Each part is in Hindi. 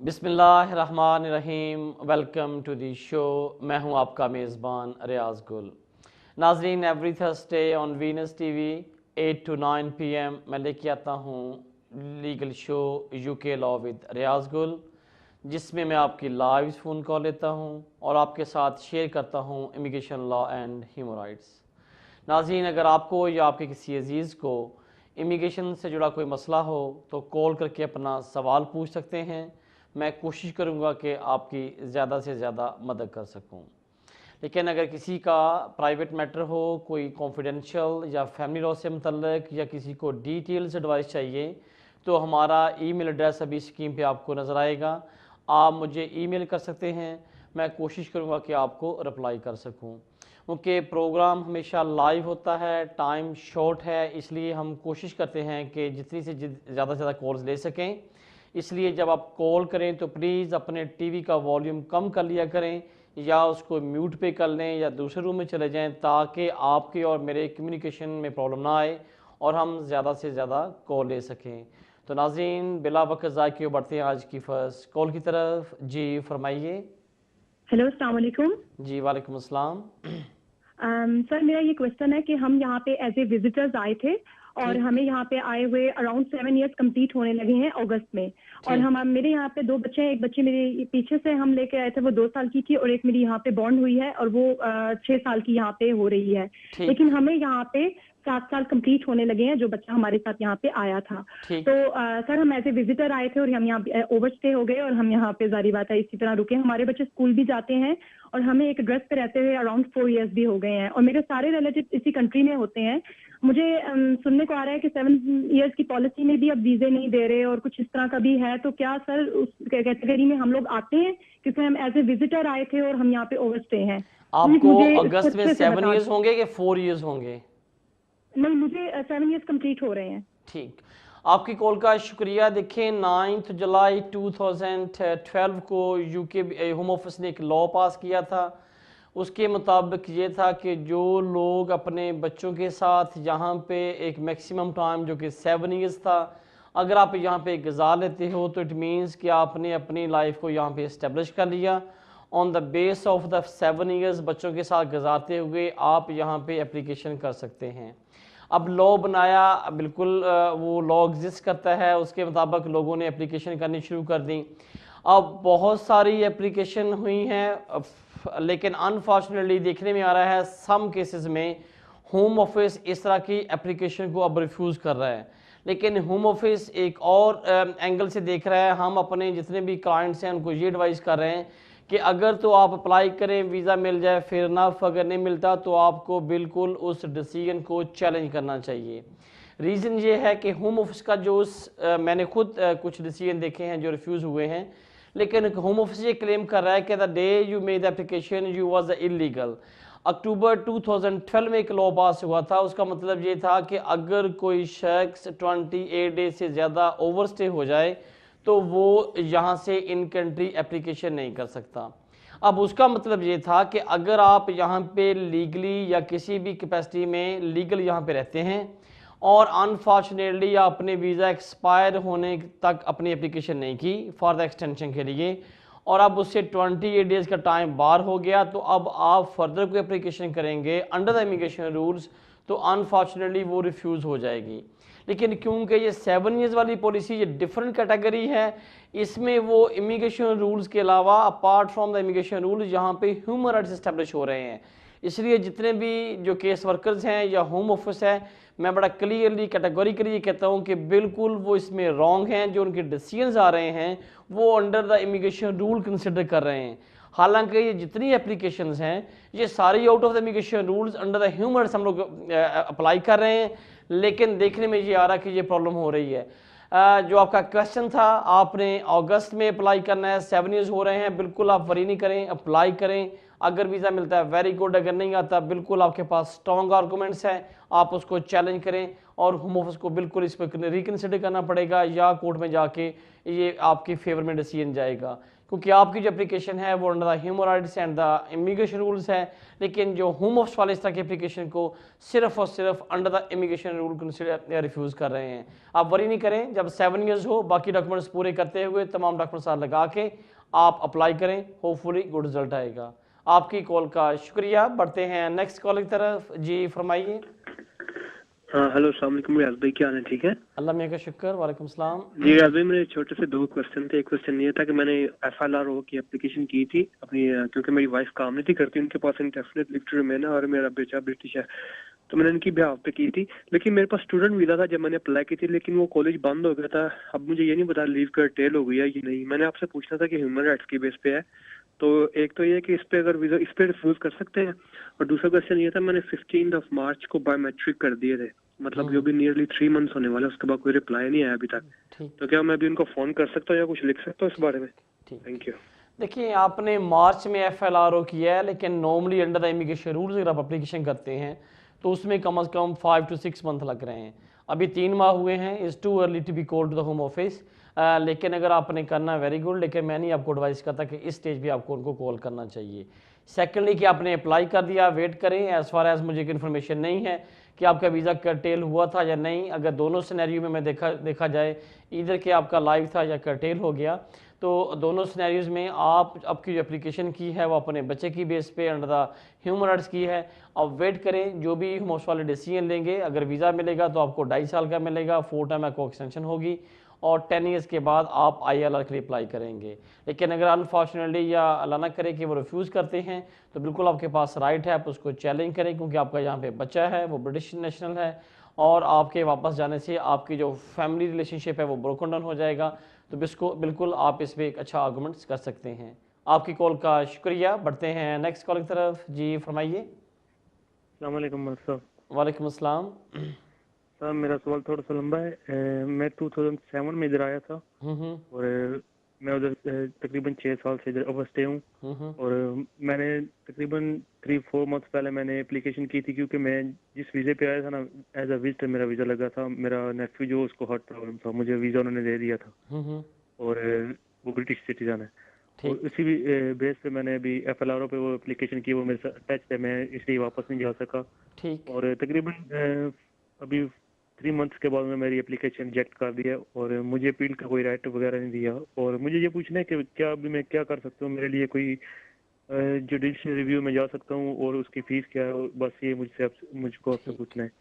बिस्मिल्लाहिर्रहमानिर्रहीम। Welcome to the show. मैं हूं आपका मेज़बान रियाज गुल। नाजरीन, every Thursday on Venus TV 8 to 9 PM मैं लेके आता हूं legal show UK law with Riyaz Gul, जिसमें मैं आपकी लाइव फ़ोन कॉल लेता हूं और आपके साथ शेयर करता हूं immigration law and human rights. नाज़रीन, अगर आपको या आपके किसी अजीज़ को इमिग्रेशन से जुड़ा कोई मसला हो तो कॉल करके अपना सवाल पूछ सकते हैं। मैं कोशिश करूंगा कि आपकी ज़्यादा से ज़्यादा मदद कर सकूं। लेकिन अगर किसी का प्राइवेट मैटर हो, कोई कॉन्फिडेंशियल या फैमिली लॉ से मुतल्लिक, या किसी को डिटेल्स एडवाइस चाहिए, तो हमारा ईमेल एड्रेस अभी स्क्रीन पे आपको नज़र आएगा। आप मुझे ईमेल कर सकते हैं। मैं कोशिश करूंगा कि आपको रिप्लाई कर सकूं। क्योंकि प्रोग्राम हमेशा लाइव होता है, टाइम शॉर्ट है, इसलिए हम कोशिश करते हैं कि जितनी से ज़्यादा से ज़्यादा कॉल्स ले सकें। इसलिए जब आप कॉल करें तो प्लीज़ अपने टीवी का वॉल्यूम कम कर लिया करें, या उसको म्यूट पे कर लें, या दूसरे रूम में चले जाएं, ताकि आपके और मेरे कम्युनिकेशन में प्रॉब्लम ना आए और हम ज़्यादा से ज़्यादा कॉल ले सकें। तो नाज़रीन, बिला वक्त ज़ाय किए बढ़ते हैं आज की फ़र्स्ट कॉल की तरफ। जी फरमाइए। हेलो, अस्सलाम वालेकुम। जी वालेकुम अस्सलाम। सर, मेरा ये क्वेश्चन है कि हम यहाँ पे एज ए विजिटर्स आए थे और ठीक हमें यहाँ पे आए हुए अराउंड 7 इयर्स कंप्लीट होने लगे हैं अगस्त में। और ठीक मेरे यहाँ पे 2 बच्चे हैं। एक बच्ची मेरे पीछे से हम लेके आए थे, वो 2 साल की थी, और एक मेरी यहाँ पे बॉर्न हुई है और वो 6 साल की यहाँ पे हो रही है। ठीक लेकिन हमें यहाँ पे 7 साल कंप्लीट होने लगे हैं, जो बच्चा हमारे साथ यहाँ पे आया था। ठीक तो सर, हम एज ए विजिटर आए थे और हम यहाँ ओवर स्टे हो गए और हम यहाँ पे जारी बात है इसी तरह रुके। हमारे बच्चे स्कूल भी जाते हैं और हमें एक एड्रेस पे रहते हुए अराउंड 4 इयर्स भी हो गए हैं, और मेरे सारे रिलेटिव इसी कंट्री में होते हैं। मुझे सुनने को आ रहा है कि 7 इयर्स की पॉलिसी में भी अब वीजे नहीं दे रहे और कुछ इस तरह का भी है। तो क्या सर उस कैटेगरी में हम लोग आते हैं, क्योंकि हम एज ए विजिटर आए थे और हम यहाँ पे ओवर स्टे हैं? प्लीज आपको मुझे इसको अगस्त में अच्छे से 7 बता। ईयर्स होंगे कि 4 ईयर्स होंगे? नहीं, मुझे 7 इयर्स कंप्लीट हो रहे हैं। ठीक, आपकी कॉल का शुक्रिया। देखें, 9 जुलाई 2012 को यूके होम ऑफिस ने एक लॉ पास किया था। उसके मुताबिक ये था कि जो लोग अपने बच्चों के साथ यहाँ पे एक मैक्सिमम टाइम जो कि 7 ईयर्स था, अगर आप यहाँ पे गुजार लेते हो तो इट मीन्स कि आपने अपनी लाइफ को यहाँ पे इस्टेब्लिश कर लिया। On the base of the 7 years बच्चों के साथ गुजारते हुए आप यहाँ पे एप्लीकेशन कर सकते हैं। अब लॉ बनाया, बिल्कुल वो लॉ एग्जिस्ट करता है, उसके मुताबिक लोगों ने एप्लीकेशन करनी शुरू कर दी। अब बहुत सारी एप्लीकेशन हुई हैं, लेकिन अनफॉर्चुनेटली देखने में आ रहा है सम केसेस में होम ऑफिस इस तरह की एप्लीकेशन को अब रिफ्यूज़ कर रहा है। लेकिन होम ऑफिस एक और एंगल से देख रहा है। हम अपने जितने भी क्लाइंट्स हैं उनको ये एडवाइस कर रहे हैं कि अगर तो आप अप्लाई करें, वीज़ा मिल जाए, फिर ना अगर नहीं मिलता तो आपको बिल्कुल उस डिसीजन को चैलेंज करना चाहिए। रीज़न ये है कि होम ऑफिस का जो मैंने खुद कुछ डिसीजन देखे हैं जो रिफ्यूज़ हुए हैं, लेकिन होम ऑफिस ये क्लेम कर रहा है कि the day you made the application you was illegal. अक्टूबर 2012 में एक लॉ पास हुआ था। उसका मतलब ये था कि अगर कोई शख्स 28 डेज से ज़्यादा ओवरस्टे हो जाए तो वो यहाँ से इन कंट्री एप्लीकेशन नहीं कर सकता। अब उसका मतलब ये था कि अगर आप यहाँ पे लीगली या किसी भी कैपेसिटी में लीगल यहाँ पे रहते हैं और अनफॉर्चुनेटली आपने वीज़ा एक्सपायर होने तक अपनी एप्लीकेशन नहीं की फॉर द एक्सटेंशन के लिए, और अब उससे 28 डेज़ का टाइम बार हो गया, तो अब आप फर्दर कोई एप्लीकेशन करेंगे अंडर द इमिग्रेशन रूल्स तो अनफॉर्चुनेटली वो रिफ्यूज़ हो जाएगी। लेकिन क्योंकि ये 7 ईयर्स वाली पॉलिसी ये डिफरेंट कैटेगरी है, इसमें वो इमिग्रेशन रूल्स के अलावा apart from the immigration rule यहाँ पे ह्यूमन राइट्स इस्टेब्लिश हो रहे हैं। इसलिए जितने भी जो केस वर्कर्स हैं या होम ऑफिस है, मैं बड़ा क्लियरली कैटेगोरिकली ये कहता हूँ कि बिल्कुल वो इसमें रॉन्ग हैं। जो उनके डिसीजंस आ रहे हैं वो under the immigration rule consider कर रहे हैं। हालांकि ये जितनी एप्लीकेशंस हैं ये सारी out of the immigration rules under the human rights हम लोग अप्लाई कर रहे हैं, लेकिन देखने में ये आ रहा है कि ये प्रॉब्लम हो रही है। जो आपका क्वेश्चन था, आपने अगस्त में अप्लाई करना है, 7 ईयर्स हो रहे हैं, बिल्कुल आप वरी नहीं करें, अप्लाई करें। अगर वीज़ा मिलता है वेरी गुड, अगर नहीं आता बिल्कुल आपके पास स्ट्रॉन्ग आर्गूमेंट्स हैं, आप उसको चैलेंज करें और होम ऑफिस को बिल्कुल इस पर रिकन्सिडर करना पड़ेगा या कोर्ट में जाके ये आपके फेवर में डिसीजन जाएगा। क्योंकि आपकी जो एप्लीकेशन है वो under the human rights and the immigration rules है, लेकिन जो होम ऑफिस वाले इस तरह की एप्लीकेशन को सिर्फ और सिर्फ under the immigration rule consider refuse कर रहे हैं। आप वरी नहीं करें, जब 7 ईयर्स हो, बाकी डॉक्यूमेंट्स पूरे करते हुए तमाम डॉक्यूमेंट्स साथ लगा के आप अप्लाई करें, होपफुली गुड रिजल्ट आएगा। आपकी कॉल का शुक्रिया। बढ़ते हैं नेक्स्ट कॉल की तरफ। जी फरमाइए। हाँ हेलो, अस्सलाम वालेकुम रियाज भाई, क्या हाल है? ठीक है अल्लाह मियां का शुक्र। वालेकुम सलाम। जी रियाज भाई, मेरे छोटे से 2 क्वेश्चन थे। एक क्वेश्चन ये था कि मैंने FLRO की एप्लीकेशन की थी अपनी, क्योंकि मेरी वाइफ काम नहीं थी करती, उनके पास इंडेफिनिट लीव टू रिमेन है और मेरा बेटा ब्रिटिश है, तो मैंने इनकी बिहाफ पे की थी। लेकिन मेरे पास स्टूडेंट वीजा था जब मैंने अप्लाई की थी, लेकिन वो कॉलेज बंद हो गया था। अब मुझे ये नहीं पता लीव कर्टेल हो गई है कि नहीं। मैंने आपसे पूछना था कि ह्यूमन राइट्स की बेस पे है, तो एक तो ये कि इस पे अगर वीजा इस पे रिफ्यूज कर सकते हैं, और दूसरा क्वेश्चन ये था मैंने 15 मार्च को बायोमेट्रिक कर दिए थे, मतलब जो भी नियरली 3 मंथ्स होने वाले, उसके बाद कोई रिप्लाई नहीं आया अभी तक। तो क्या मैं अभी उनको फोन कर सकता हूँ या कुछ लिख सकता हूँ इस बारे में? Thank you. देखिए, आपने मार्च में FLRO किया है, लेकिन normally under the immigration rules अगर आप एप्लीकेशन करते हैं तो उसमें कम से कम 5 to 6 मंथ लग रहे हैं। अभी 3 माह हुए हैं। Is too early to be called to the home office. लेकिन अगर आपने करना वेरी गुड, लेकिन मैं नहीं आपको एडवाइस करता कि इस स्टेज पे आपको उनको कॉल करना चाहिए। सेकेंडली कि आपने अप्लाई कर दिया, वेट करें। एज़ फार एज मुझे इन्फॉर्मेशन नहीं है कि आपका वीज़ा कर्टेल हुआ था या नहीं। अगर दोनों सिनेरियो में मैं देखा जाए, इधर कि आपका लाइव था या कर्टेल हो गया, तो दोनों सिनेरियोज़ में आप आपकी जो एप्लीकेशन की है वो अपने बच्चे की बेस पे अंडर द ह्यूमन राइट्स की है। अब वेट करें, जो भी होम ऑफिस वाले डिसीजन लेंगे। अगर वीज़ा मिलेगा तो आपको 2.5 साल का मिलेगा, 4 टाइम आपको एक्सटेंशन होगी, और 10 ईयर्स के बाद आप ILR के लिए अप्लाई करेंगे। लेकिन अगर अनफॉर्चुनेटली या अल्लाह ना करे कि वो रिफ्यूज़ करते हैं, तो बिल्कुल आपके पास राइट है, आप उसको चैलेंज करें, क्योंकि आपका यहाँ पे बच्चा है, वो ब्रिटिश नेशनल है, और आपके वापस जाने से आपकी जो फैमिली रिलेशनशिप है वो ब्रोकन डाउन हो जाएगा। तो बिल्कुल आप इस पर एक अच्छा आर्गूमेंट्स कर सकते हैं। आपकी कॉल का शुक्रिया। बढ़ते हैं नेक्स्ट कॉल की तरफ। जी फरमाइए। अस्सलाम वालेकुम सर। वालेकुम अस्सलाम। सर मेरा सवाल थोड़ा सा लंबा है। मैं 2007 में इधर आया था और मैं उधर तकरीबन 6 साल से इधर ओवर स्टे हूँ। और मैंने तकरीबन 3-4 मंथ पहले मैंने एप्लीकेशन की थी, क्योंकि मैं जिस वीज़े पे आया था ना, एज अ विजिटर मेरा वीज़ा लगा था। मेरा नेफ्यू जो उसको हार्ट प्रॉब्लम था, मुझे वीज़ा उन्होंने दे दिया था, और वो ब्रिटिश सिटीजन है। और उसी भी बेस पे मैंने अभी FLRO पे वो एप्लीकेशन की, वो मेरे साथ अटैच है, मैं इसलिए वापस नहीं जा सका। और तकरीबन अभी 3 मंथ्स के बाद में मेरी एप्लीकेशन रिजेक्ट कर दिया, और मुझे अपील का कोई राइट वगैरह नहीं दिया। और मुझे ये पूछना है कि क्या अभी मैं क्या कर सकता हूँ, मेरे लिए कोई जुडिशियल रिव्यू में जा सकता हूँ, और उसकी फीस क्या है? और बस ये मुझको आपसे पूछना है।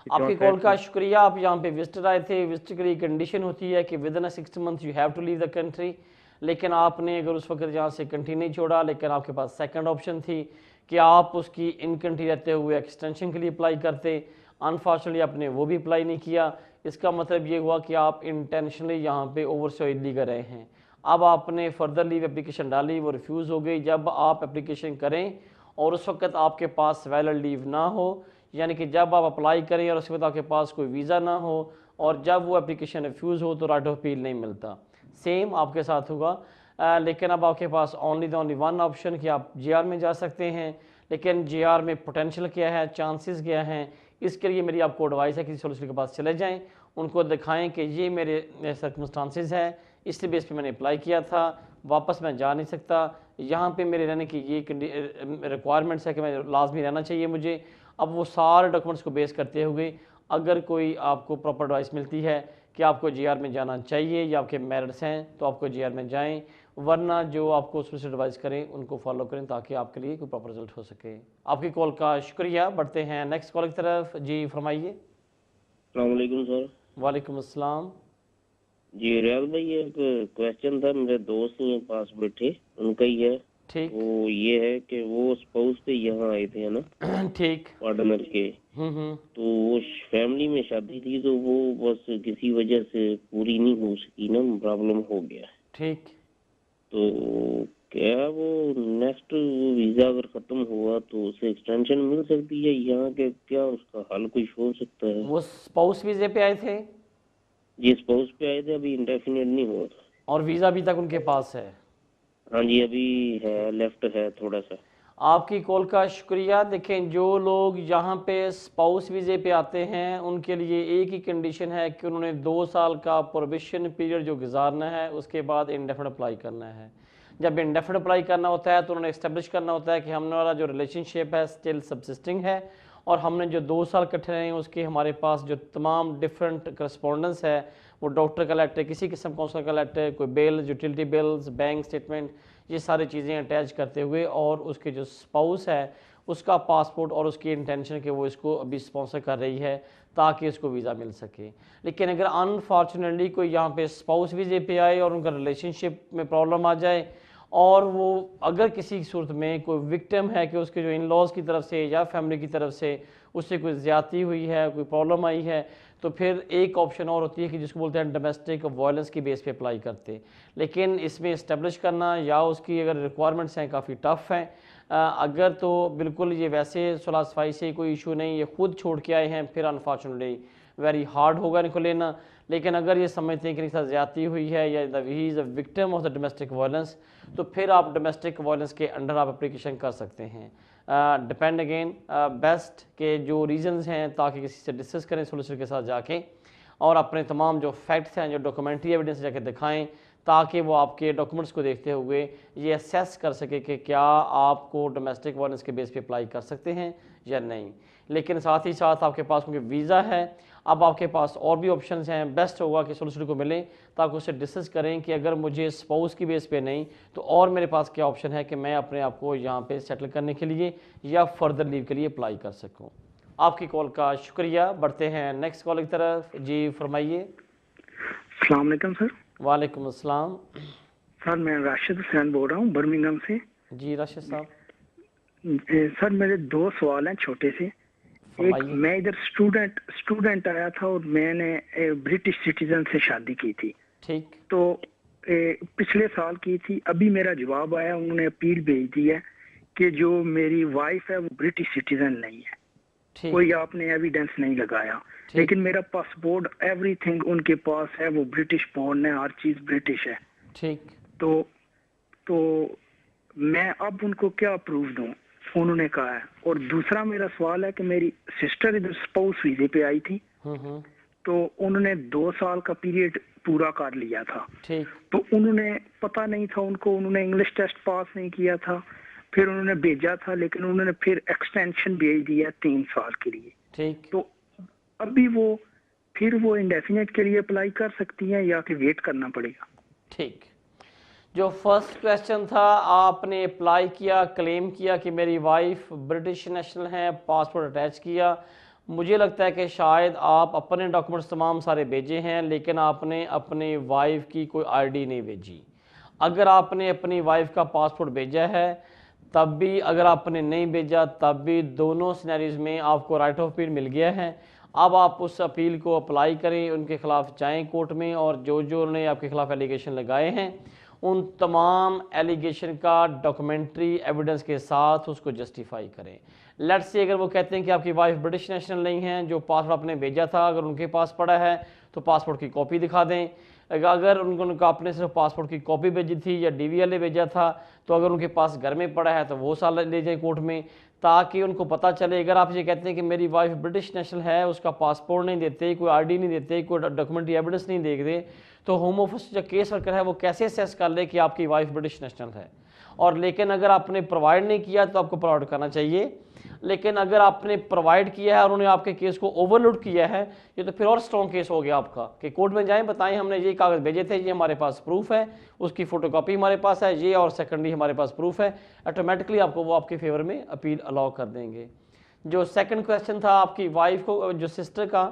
आपकी कॉल का शुक्रिया। आप यहाँ पे विजिटर आए थे। विजिटर के लिए कंडीशन होती है कि within 6 month you have to leave the country. लेकिन आपने अगर उस वक्त यहाँ से कंट्री नहीं छोड़ा, लेकिन आपके पास सेकंड ऑप्शन थी कि आप उसकी इन कंट्री रहते हुए एक्सटेंशन के लिए अप्लाई करते। अनफॉर्चुनेटली आपने वो भी अप्लाई नहीं किया। इसका मतलब ये हुआ कि आप इंटेंशनली यहाँ पे ओवरस्टे इलीगल रहे हैं। अब आपने फर्दर लीव एप्लीकेशन डाली, वो रिफ्यूज़ हो गई। जब आप एप्लीकेशन करें और उस वक्त आपके पास वैलिड लीव ना हो, यानी कि जब आप अप्लाई करें और उसके बाद आपके पास कोई वीज़ा ना हो, और जब वो एप्लीकेशन रिफ्यूज़ हो, तो राइट ऑफ अपील नहीं मिलता। सेम आपके साथ होगा। लेकिन अब आपके पास ओनली वन ऑप्शन कि आप JR में जा सकते हैं। लेकिन JR में पोटेंशियल क्या है, चांसेस क्या हैं, इसके लिए मेरी आपको एडवाइस है किसी सोल्यूशन के पास चले जाएं, उनको दिखाएं कि ये मेरे सर्कमस्टांसेस है, इसलिए बेस पे मैंने अप्लाई किया था, वापस मैं जा नहीं सकता, यहाँ पे मेरे रहने की ये रिक्वायरमेंट्स है कि मैं लाजमी रहना चाहिए मुझे। अब वो सारे डॉक्यूमेंट्स को बेस करते हुए अगर कोई आपको प्रॉपर एडवाइस मिलती है कि आपको JR में जाना चाहिए या आपके मेरिट्स हैं, तो आपको JR में जाएं, वरना जो आपको उसमें से एडवाइस करें उनको फॉलो करें, ताकि आपके लिए कोई प्रॉपर रिजल्ट हो सके। आपकी कॉल का शुक्रिया। बढ़ते हैं नेक्स्ट कॉल की तरफ। जी फरमाइए। अस्सलाम वालेकुम सर। वालेकुम अस्सलाम। जी रियाज भाई, एक क्वेश्चन था। मेरे दोस्त हैं पास बैठे, उनका ही है। ठीक। वो ये है कि वो स्पाउस पे यहाँ आए थे, है ना? ठीक। पार्टनर के। तो वो फैमिली में शादी थी, तो वो बस किसी वजह से पूरी नहीं हो सकी ना, प्रॉब्लम हो गया। ठीक। तो क्या वो नेक्स्ट वीजा अगर खत्म हुआ तो उसे एक्सटेंशन मिल सकती है यहाँ के? क्या उसका हल कुछ हो सकता है? वो स्पाउस वीज़े पे आए थे? जी स्पाउस पे आए थे, अभी इंडेफिनिट नहीं हुआ था। और वीज़ा अभी तक उनके पास है? हाँ जी, अभी है, लेफ्ट है थोड़ा सा। आपकी कॉल का शुक्रिया। देखें, जो लोग यहाँ पे स्पाउस वीज़े पे आते हैं उनके लिए एक ही कंडीशन है कि उन्होंने 2 साल का प्रोबेशन पीरियड जो गुजारना है, उसके बाद इंडेफिनिट अप्लाई करना है। जब इंडेफिनिट अप्लाई करना होता है तो उन्होंने इस्टेब्लिश करना होता है कि हमारा जो रिलेशनशिप है स्टिल सबसिस्टिंग है और हमने जो 2 साल इकट्ठे रहे हैं उसके हमारे पास जो तमाम डिफरेंट करस्पॉन्डेंस है, वो डॉक्टर का लेटर, किसी किस्म काउंसलर का लेटर, कोई bill, utility bills, bank statement, ये सारी चीज़ें अटैच करते हुए और उसके जो स्पाउस है उसका पासपोर्ट और उसकी इंटेंशन कि वो इसको अभी स्पॉन्सर कर रही है ताकि इसको वीज़ा मिल सके। लेकिन अगर अनफॉर्चुनेटली कोई यहाँ पे स्पाउस वीज़े पे आए और उनका रिलेशनशिप में प्रॉब्लम आ जाए और वो अगर किसी सूरत में कोई विक्टिम है कि उसके जो इन लॉज की तरफ से या फैमिली की तरफ से उससे कोई ज़्यादती हुई है, कोई प्रॉब्लम आई है, तो फिर एक ऑप्शन और होती है कि जिसको बोलते हैं डोमेस्टिक वायलेंस की बेस पे अप्लाई करते। लेकिन इसमें इस्टेब्लिश करना या उसकी अगर रिक्वायरमेंट्स हैं काफ़ी टफ़ हैं। अगर तो बिल्कुल ये वैसे सुलह सफाई से कोई इशू नहीं, ये खुद छोड़ के आए हैं, फिर अनफॉर्चुनेटली वेरी हार्ड होगा इनको लेना। लेकिन अगर ये समझते हैं कि इनके साथ ज़्यादती हुई है या he is a victim of the domestic violence, तो फिर आप डोमेस्टिक वायलेंस के अंडर आप एप्लीकेशन कर सकते हैं। डिपेंड अगेन बेस्ट के जो रीजंस हैं ताकि किसी से डिस्कस करें सोलिसिटर के साथ जाके और अपने तमाम जो फैक्ट्स हैं, जो डॉक्यूमेंट्री एविडेंस जाके दिखाएं ताकि वो आपके डॉक्यूमेंट्स को देखते हुए ये असेस कर सके कि क्या आपको डोमेस्टिक वायलेंस के बेस पे अप्लाई कर सकते हैं या नहीं। लेकिन साथ ही साथ आपके पास क्योंकि वीज़ा है, अब आपके पास और भी ऑप्शंस हैं। बेस्ट होगा कि सोलिसिटर को मिलें ताकि उससे डिस्कस करें कि अगर मुझे स्पाउस की बेस पे नहीं तो और मेरे पास क्या ऑप्शन है कि मैं अपने आप को यहाँ पे सेटल करने के लिए या फर्दर लीव के लिए अप्लाई कर सकूँ। आपकी कॉल का शुक्रिया। बढ़ते हैं नेक्स्ट कॉल की तरफ। जी फरमाइए। अस्सलाम वालेकुम सर। वालेकुम अस्सलाम। सर मैं राशिद हुसैन बोल रहा हूँ बर्मिंघम से। जी राशिद साहब। सर मेरे 2 सवाल हैं छोटे से। एक, मैं इधर स्टूडेंट आया था और मैंने ब्रिटिश सिटीजन से शादी की थी। ठीक। तो पिछले साल की थी। अभी मेरा जवाब आया, उन्होंने अपील भेज दी है कि जो मेरी वाइफ है वो ब्रिटिश सिटीजन नहीं है। कोई आपने एविडेंस नहीं लगाया, लेकिन मेरा पासपोर्ट एवरीथिंग उनके पास है, वो ब्रिटिश बोर्न है, हर चीज ब्रिटिश है। ठीक। तो मैं अब उनको क्या प्रूफ दूं, उन्होंने कहा है। और दूसरा मेरा सवाल है कि मेरी सिस्टर इधर स्पाउस वीजे पे आई थी, तो उन्होंने 2 साल का पीरियड पूरा कर लिया था। ठीक। तो उन्होंने पता नहीं था उनको, उन्होंने इंग्लिश टेस्ट पास नहीं किया था, फिर उन्होंने भेजा था, लेकिन उन्होंने फिर एक्सटेंशन भेज दिया 3 साल के लिए। ठीक। तो अभी वो इंडेफिनेट के लिए अप्लाई कर सकती हैं या कि वेट करना पड़ेगा? ठीक। जो फर्स्ट क्वेश्चन था, आपने अप्लाई किया, क्लेम किया कि मेरी वाइफ ब्रिटिश नेशनल है, पासपोर्ट अटैच किया। मुझे लगता है कि शायद आप अपने डॉक्यूमेंट्स तमाम सारे भेजे हैं, लेकिन आपने अपनी वाइफ की कोई आईडी नहीं भेजी। अगर आपने अपनी वाइफ का पासपोर्ट भेजा है तब भी, अगर आपने नहीं भेजा तब भी, दोनों सिनेरियोज में आपको राइट ऑफ अपील मिल गया है। अब आप उस अपील को अप्लाई करें, उनके खिलाफ जाएं कोर्ट में और जो उन्होंने आपके खिलाफ एलिगेशन लगाए हैं उन तमाम एलिगेशन का डॉक्यूमेंट्री एविडेंस के साथ उसको जस्टिफाई करें। लेट्स से अगर वो कहते हैं कि आपकी वाइफ ब्रिटिश नेशनल नहीं है, जो पासपोर्ट आपने भेजा था अगर उनके पास पड़ा है तो पासपोर्ट की कॉपी दिखा दें। अगर उनको आपने सिर्फ पासपोर्ट की कॉपी भेजी थी या DVLA भेजा था तो अगर उनके पास घर में पड़ा है तो वो साल ले जाए कोर्ट में, ताकि उनको पता चले। अगर आप ये कहते हैं कि मेरी वाइफ ब्रिटिश नेशनल है, उसका पासपोर्ट नहीं देते, कोई ID नहीं देते, कोई डॉक्यूमेंट्री एविडेंस नहीं देखते, तो होम ऑफिस जो केस वर्कर है वो कैसे असेस कर ले कि आपकी वाइफ ब्रिटिश नेशनल है। और लेकिन अगर आपने प्रोवाइड नहीं किया तो आपको प्रोवाइड करना चाहिए। लेकिन अगर आपने प्रोवाइड किया है और उन्होंने आपके केस को ओवरलुक किया है, ये तो फिर और स्ट्रॉन्ग केस हो गया आपका कि कोर्ट में जाएं, बताएं हमने ये कागज़ भेजे थे, ये हमारे पास प्रूफ है, उसकी फ़ोटोकॉपी हमारे पास है, ये और सेकेंडरी हमारे पास प्रूफ है। ऑटोमेटिकली आपको वो आपके फेवर में अपील अलाउ कर देंगे। जो सेकंड क्वेश्चन था आपकी वाइफ को, जो सिस्टर का,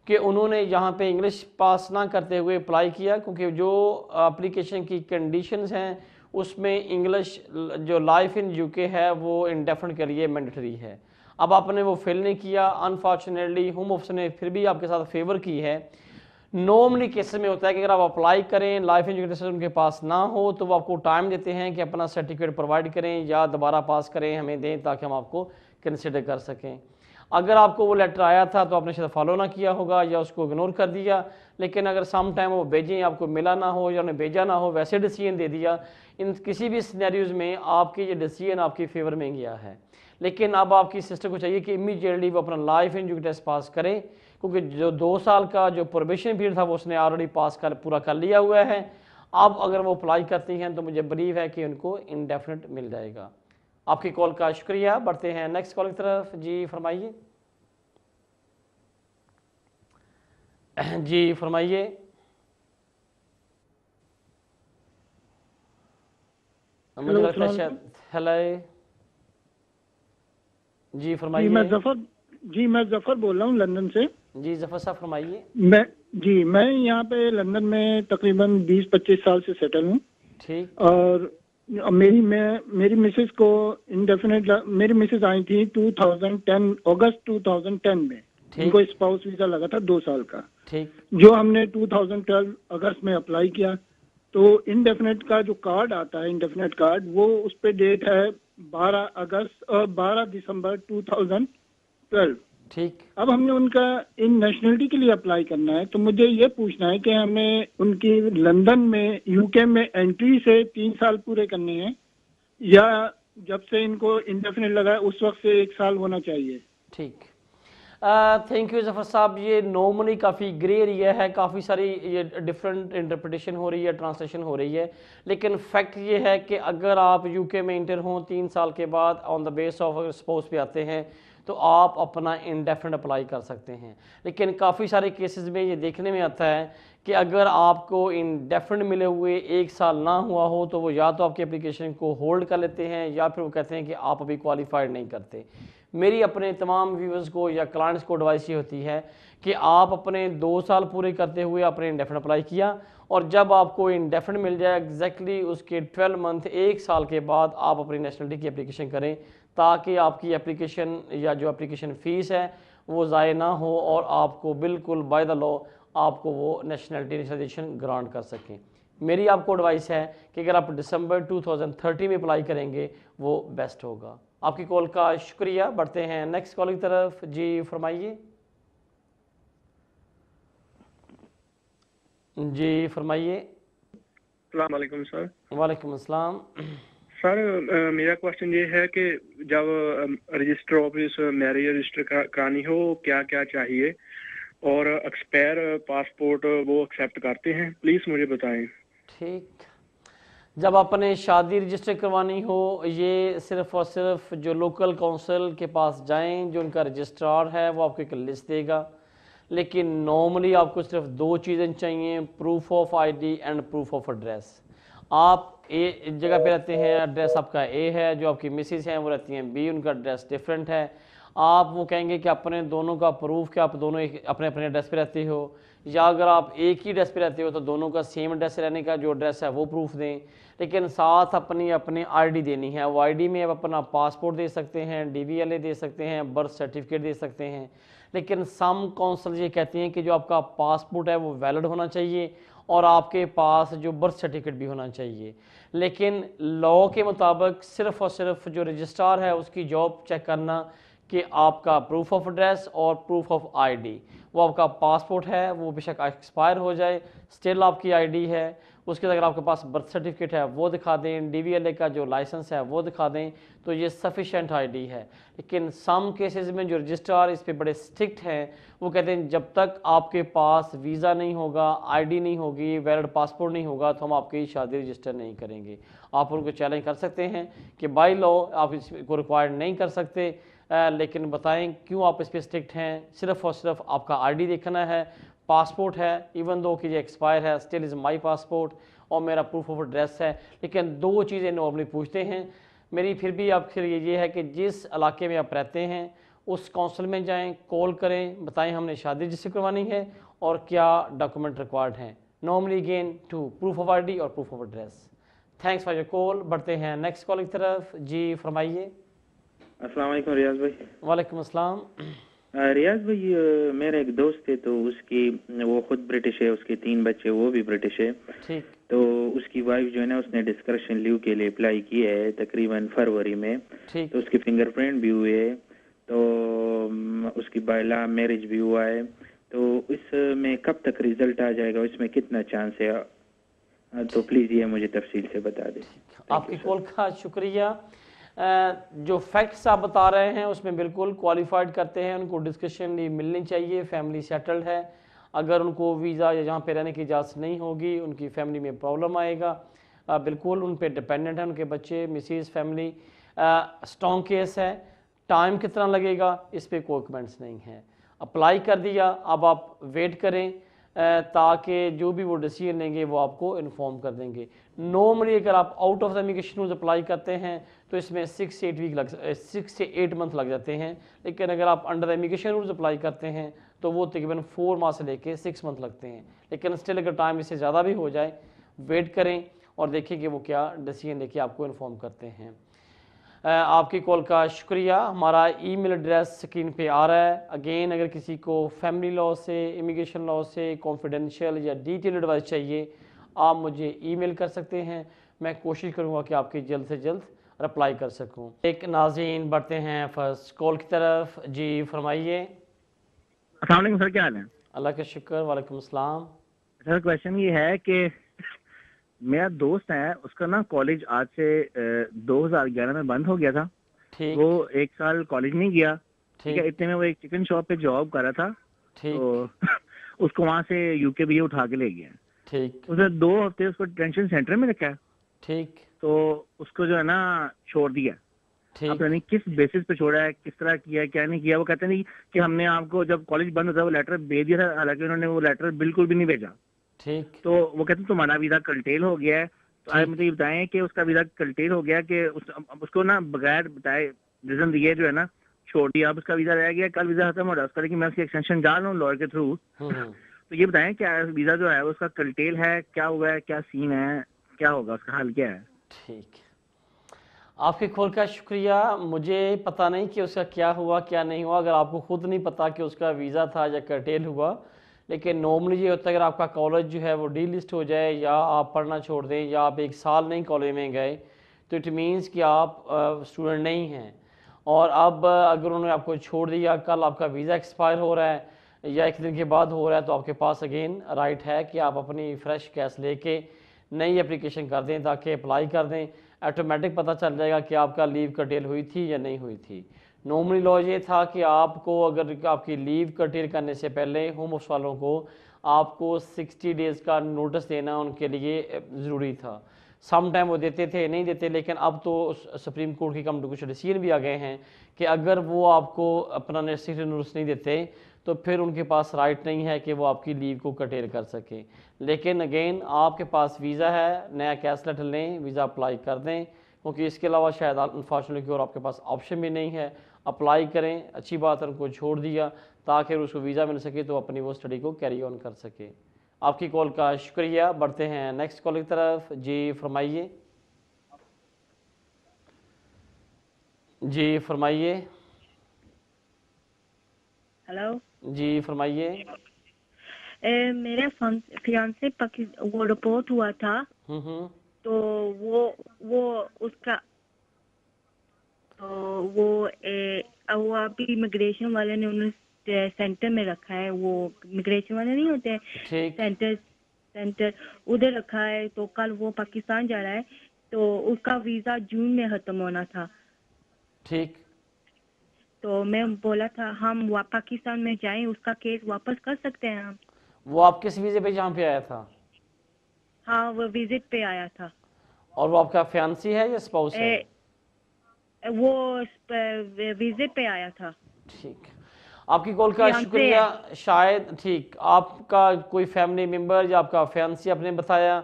कि उन्होंने यहाँ पे इंग्लिश पास ना करते हुए अप्लाई किया, क्योंकि जो एप्लीकेशन की कंडीशंस हैं उसमें इंग्लिश जो लाइफ इन UK है वो इंडेफिनिट के लिए मैंडेटरी है। अब आपने वो फिल नहीं किया, अनफॉर्चुनेटली होम ऑफिस ने फिर भी आपके साथ फेवर की है। नॉर्मली केसेस में होता है कि अगर आप अप्लाई करें, लाइफ इंश्योरेंस उनके पास ना हो तो वो आपको टाइम देते हैं कि अपना सर्टिफिकेट प्रोवाइड करें या दोबारा पास करें, हमें दें ताकि हम आपको कंसिडर कर सकें। अगर आपको वो लेटर आया था तो आपने शायद फॉलो ना किया होगा या उसको इग्नोर कर दिया। लेकिन अगर सम टाइम वो भेजें, आपको मिला ना हो या उन्हें भेजा ना हो, वैसे डिसीजन दे दिया, इन किसी भी सिनेरियोज में आपकी ये डिसीजन आपकी फेवर में गया है। लेकिन अब आपकी सिस्टर को चाहिए कि इमीडिएटली वो अपना लाइफ इंश्योरेंस टेस्ट पास करें, क्योंकि जो 2 साल का जो प्रोबेशन पीरियड था वो उसने ऑलरेडी पास कर पूरा कर लिया हुआ है। अब अगर वो अप्लाई करती हैं तो मुझे बिलीव है कि उनको इंडेफिनिट मिल जाएगा। आपकी कॉल का शुक्रिया। बढ़ते हैं नेक्स्ट कॉल की तरफ। जी फरमाइए। जी फरमाइए। मुझे लगता है शायद हेलो जी फरमाइए। मैं जफर बोल रहा हूँ लंदन से। जी जफर साहब फरमाइए। मैं यहाँ पे लंदन में तकरीबन 20-25 साल से सेटल हूँ। ठीक। और मेरी मिसेस को इंडेफिनेट, मेरी मिसेस आई थी 2010 अगस्त 2010 में। उनको स्पाउस वीजा लगा था 2 साल का। ठीक। जो हमने 2012 अगस्त में अप्लाई किया, तो इंडेफिनेट का जो कार्ड आता है, इंडेफिनेट कार्ड, वो उस पे डेट है 12 दिसंबर 2012। ठीक। अब हमने उनका इन नेशनलिटी के लिए अप्लाई करना है, तो मुझे ये पूछना है कि हमें उनकी लंदन में यूके में एंट्री से 3 साल पूरे करने हैं, या जब से इनको इंडेफिनेट लगा है उस वक्त से 1 साल होना चाहिए। ठीक। थैंक यू जफर साहब। ये नॉर्मली काफ़ी ग्रे एरिया है, काफ़ी सारी ये डिफरेंट इंटरप्रिटेशन हो रही है, ट्रांसलेशन हो रही है, लेकिन फैक्ट ये है कि अगर आप यूके में इंटर हों 3 साल के बाद ऑन द बेस ऑफ अगर स्पाउस पे आते हैं तो आप अपना इंडेफिनेट अप्लाई कर सकते हैं। लेकिन काफ़ी सारे केसेस में ये देखने में आता है कि अगर आपको इंडेफिनेट मिले हुए 1 साल ना हुआ हो तो वो या तो आपकी एप्लीकेशन को होल्ड कर लेते हैं या फिर वो कहते हैं कि आप अभी क्वालिफाइड नहीं करते। मेरी अपने तमाम व्यूअर्स को या क्लाइंट्स को एडवाइस ये होती है कि आप अपने 2 साल पूरे करते हुए आपने इंडेफिनेट अप्लाई किया, और जब आपको इंडेफिनेट मिल जाए एग्जैक्टली उसके 12 मंथ 1 साल के बाद आप अपनी नेशनलिटी की एप्लीकेशन करें, ताकि आपकी एप्लीकेशन या जो एप्लीकेशन फ़ीस है वो ज़ाय ना हो और आपको बिल्कुल बाय द लॉ आपको वो नेशनलिटी नेशनलाइजेशन ग्रांट कर सकें। मेरी आपको एडवाइस है कि अगर आप दिसंबर 2030 में अप्लाई करेंगे वो बेस्ट होगा। आपकी कॉल का शुक्रिया। बढ़ते हैं नेक्स्ट कॉल की तरफ। जी फरमाइए। जी फरमाइए। अस्सलाम वालेकुम सर। वालेकुम अस्सलाम। सर मेरा क्वेश्चन ये है कि जब रजिस्टर ऑफिस मैरिज रजिस्टर करानी हो क्या क्या चाहिए, और एक्सपायर पासपोर्ट वो एक्सेप्ट करते हैं, प्लीज़ मुझे बताएं। ठीक। जब आपने शादी रजिस्टर करवानी हो, ये सिर्फ़ और सिर्फ जो लोकल काउंसिल के पास जाएं, जो उनका रजिस्ट्रार है वो आपको एक लिस्ट देगा। लेकिन नॉर्मली आपको सिर्फ 2 चीज़ें चाहिए, proof of ID and proof of address. आप ए जगह पे रहते हैं, एड्रेस आपका ए है, जो आपकी मिसेस हैं वो रहती हैं बी, उनका एड्रेस डिफरेंट है। आप वो कहेंगे कि अपने दोनों का प्रूफ कि आप दोनों अपने अपने एड्रेस पे रहते हो, या अगर आप एक ही एड्रेस पे रहते हो तो दोनों का सेम एड्रेस रहने का जो एड्रेस है वो प्रूफ दें। लेकिन साथ अपनी अपनी आईडी देनी है। वो आईडी में आप अपना पासपोर्ट दे सकते हैं, डीवीएलए दे सकते हैं, बर्थ सर्टिफिकेट दे सकते हैं। लेकिन सम काउंसिल ये कहती हैं कि जो आपका पासपोर्ट है वो वैलिड होना चाहिए और आपके पास जो बर्थ सर्टिफिकेट भी होना चाहिए। लेकिन लॉ के मुताबिक सिर्फ़ और सिर्फ जो रजिस्ट्रार है उसकी जॉब चेक करना कि आपका प्रूफ ऑफ एड्रेस और प्रूफ ऑफ आईडी, वो आपका पासपोर्ट है वो बेशक एक्सपायर हो जाए स्टिल आपकी आईडी है, उसके बाद अगर आपके पास बर्थ सर्टिफिकेट है वो दिखा दें, डीवीएलए का जो लाइसेंस है वो दिखा दें, तो ये सफिशेंट आईडी है। लेकिन सम केसेस में जो रजिस्ट्रार इस पे बड़े स्ट्रिक्ट हैं, वो कहते हैं जब तक आपके पास वीज़ा नहीं होगा, आईडी नहीं होगी, वैलिड पासपोर्ट नहीं होगा, तो हम आपकी शादी रजिस्टर नहीं करेंगे। आप उनको चैलेंज कर सकते हैं कि बाय लॉ आप इसको रिक्वायर्ड नहीं कर सकते, लेकिन बताएं क्यों आप इस पर स्ट्रिक्ट हैं। सिर्फ़ और सिर्फ आपका आईडी देखना है, पासपोर्ट है, इवन दो कि ये एक्सपायर है स्टिल इज़ माई पासपोर्ट, और मेरा प्रूफ ऑफ एड्रेस है। लेकिन 2 चीज़ें नॉर्मली पूछते हैं। मेरी फिर भी आपके लिए ये है कि जिस इलाके में आप रहते हैं उस काउंसिल में जाएं, कॉल करें, बताएं हमने शादी रजिस्टर करवानी है और क्या डॉक्यूमेंट रिक्वायर्ड हैं। Normally again 2 proof of ID और proof of address. Thanks for your call. बढ़ते हैं नेक्स्ट कॉल की तरफ। जी फरमाइए। अस्सलाम वालेकुम रियाज भाई। वालेकुम अस्सलाम। रियाज भाई मेरा एक दोस्त है, तो उसकी वो खुद ब्रिटिश है, उसके 3 बच्चे वो भी ब्रिटिश है। ठीक। तो उसकी वाइफ जो है ना उसने डिस्कशन लीव के लिए अप्लाई किया है तकरीबन फरवरी में। ठीक। तो उसके फिंगरप्रिंट भी हुए, तो उसकी बायला मैरिज भी हुआ है, तो इसमें कब तक रिजल्ट आ जाएगा, इसमें कितना चांस है, तो प्लीज़ ये मुझे तफसील से बता दें। आपकी कॉल का शुक्रिया। जो फैक्ट्स आप बता रहे हैं उसमें बिल्कुल क्वालिफाइड करते हैं, उनको डिस्कशन लीव मिलनी चाहिए, फैमिली सेटल्ड है। अगर उनको वीज़ा या जहाँ पे रहने की इजाज़त नहीं होगी, उनकी फैमिली में प्रॉब्लम आएगा। बिल्कुल उन पे डिपेंडेंट हैं उनके बच्चे, मिसेस, फैमिली। स्ट्रॉन्ग केस है। टाइम कितना लगेगा इस पे कोई कमेंट्स नहीं है। अप्लाई कर दिया, अब आप वेट करें ताकि जो भी वो डिसीजन लेंगे वो आपको इन्फॉर्म कर देंगे। नॉर्मली अगर आप out of the immigration rules apply करते हैं तो इसमें 6 से 8 मंथ लग जाते हैं, लेकिन अगर आप under the immigration rules apply करते हैं तो वो तकरीबन 4 माह से लेके 6 मंथ लगते हैं। लेकिन स्टिल अगर टाइम इससे ज़्यादा भी हो जाए, वेट करें और देखिए कि वो क्या डिसीजन लेके आपको इन्फॉर्म करते हैं। आपकी कॉल का शुक्रिया। हमारा ईमेल एड्रेस स्क्रीन पे आ रहा है। अगेन अगर किसी को फैमिली लॉ से, इमिग्रेशन लॉ से कॉन्फिडेंशियल या डिटेल एडवाइस चाहिए, आप मुझे ईमेल कर सकते हैं। मैं कोशिश करूँगा कि आपकी जल्द से जल्द रिप्लाई कर सकूँ। एक नाज़रीन बढ़ते हैं फर्स्ट कॉल की तरफ। जी फरमाइए। अस्सलाम वालेकुम सर, क्या हाल है? अल्लाह का शुक्र। वालेकुम अस्सलाम। सर क्वेश्चन ये है कि मेरा दोस्त है, उसका ना कॉलेज आज से 2011 में बंद हो गया था। वो 1 साल कॉलेज नहीं गया, ठीक है। इतने में वो एक चिकन शॉप पे जॉब कर रहा था, तो उसको वहाँ से यूके भी उठा के ले गया। ठीक। उसने 2 हफ्ते उसको डिटेंशन सेंटर में रखा है। ठीक। तो उसको जो है ना छोड़ दिया। अब नहीं किस बेसिस पे छोड़ा है, किस तरह किया है, क्या नहीं किया। वो कहते नहीं कि हमने आपको जब कॉलेज बंद होता है वो लेटर भेज दिया था, हालांकि उन्होंने वो लेटर बिल्कुल भी नहीं भेजा। ठीक। तो वो कहते हैं तुम्हारा वीजा कल्टेल हो गया है। तो आप मुझे ये बताएं कि उसका वीजा कल्टेल हो गया कि उसको ना बगैर बताए रीजन दिए जो है ना छोड़ दिया। अब उसका वीजा रह गया, कल वीजा खत्म हो रहा है उसका, लेकिन मैं उसकी एक्सटेंशन डाल रहा हूँ लॉयर के थ्रू। तो ये बताएं क्या वीजा जो है उसका कल्टेल है, क्या हुआ है, क्या सीन है, क्या होगा, उसका हल क्या है? ठीक, आपके कॉल का शुक्रिया। मुझे पता नहीं कि उसका क्या हुआ क्या नहीं हुआ। अगर आपको खुद नहीं पता कि उसका वीज़ा था या कर्टेल हुआ, लेकिन नॉर्मली ये होता है अगर आपका कॉलेज जो है वो डी लिस्ट हो जाए या आप पढ़ना छोड़ दें या आप 1 साल नहीं कॉलेज में गए, तो इट मीन्स कि आप स्टूडेंट नहीं हैं। और अब अगर उन्होंने आपको छोड़ दिया, कल आपका वीज़ा एक्सपायर हो रहा है या 1 दिन के बाद हो रहा है, तो आपके पास अगेन राइट है कि आप अपनी फ़्रेश कैश लेके नई एप्लीकेशन कर दें ताकि अप्लाई कर दें। ऑटोमेटिक पता चल जाएगा कि आपका लीव कर्टेल हुई थी या नहीं हुई थी। नॉर्मली लॉ ये था कि आपको अगर आपकी लीव कर्टेल करने से पहले होम ऑफिस वालों को आपको 60 डेज़ का नोटिस देना उनके लिए ज़रूरी था। सम टाइम वो देते थे, नहीं देते, लेकिन अब तो सुप्रीम कोर्ट की कम कुछ डिसीजन भी आ गए हैं कि अगर वो आपको अपना नेसेसरी नोटिस नहीं देते तो फिर उनके पास राइट नहीं है कि वो आपकी लीव को कर्टेल कर सके। लेकिन अगेन आपके पास वीज़ा है, नया कैश लेटर लें, वीज़ा अप्लाई कर दें, क्योंकि इसके अलावा शायद अनफॉर्चुनेटली और आपके पास ऑप्शन भी नहीं है। अप्लाई करें, अच्छी बात है, उनको छोड़ दिया ताकि उसको वीज़ा मिल सके तो अपनी वो स्टडी को कैरी ऑन कर सके। आपकी कॉल का शुक्रिया। बढ़ते हैं नेक्स्ट कॉल की तरफ। जी फरमाइए। जी फरमाइए। हेलो जी फरमाइए। मेरे फियांसे वो रिपोर्ट हुआ था, तो वो उसका तो वो अभी इमिग्रेशन वाले ने उन्हें सेंटर में रखा है। वो इमिग्रेशन वाले नहीं होते सेंटर उधर रखा है। तो कल वो पाकिस्तान जा रहा है, तो उसका वीजा जून में खत्म होना था। ठीक। तो मैं बोला था हम पाकिस्तान में जाएं, उसका केस वापस कर सकते हैं हम। वो आप किस वीज़े पे यहाँ पे आया था? हाँ, वो विजिट पे आया था। और वो आपका फियांसी है या स्पाउस है? वो विजिट पे आया था। ठीक, आपकी कॉल का शुक्रिया। शायद ठीक आपका कोई फैमिली मेम्बर या आपका फियांसी आपने बताया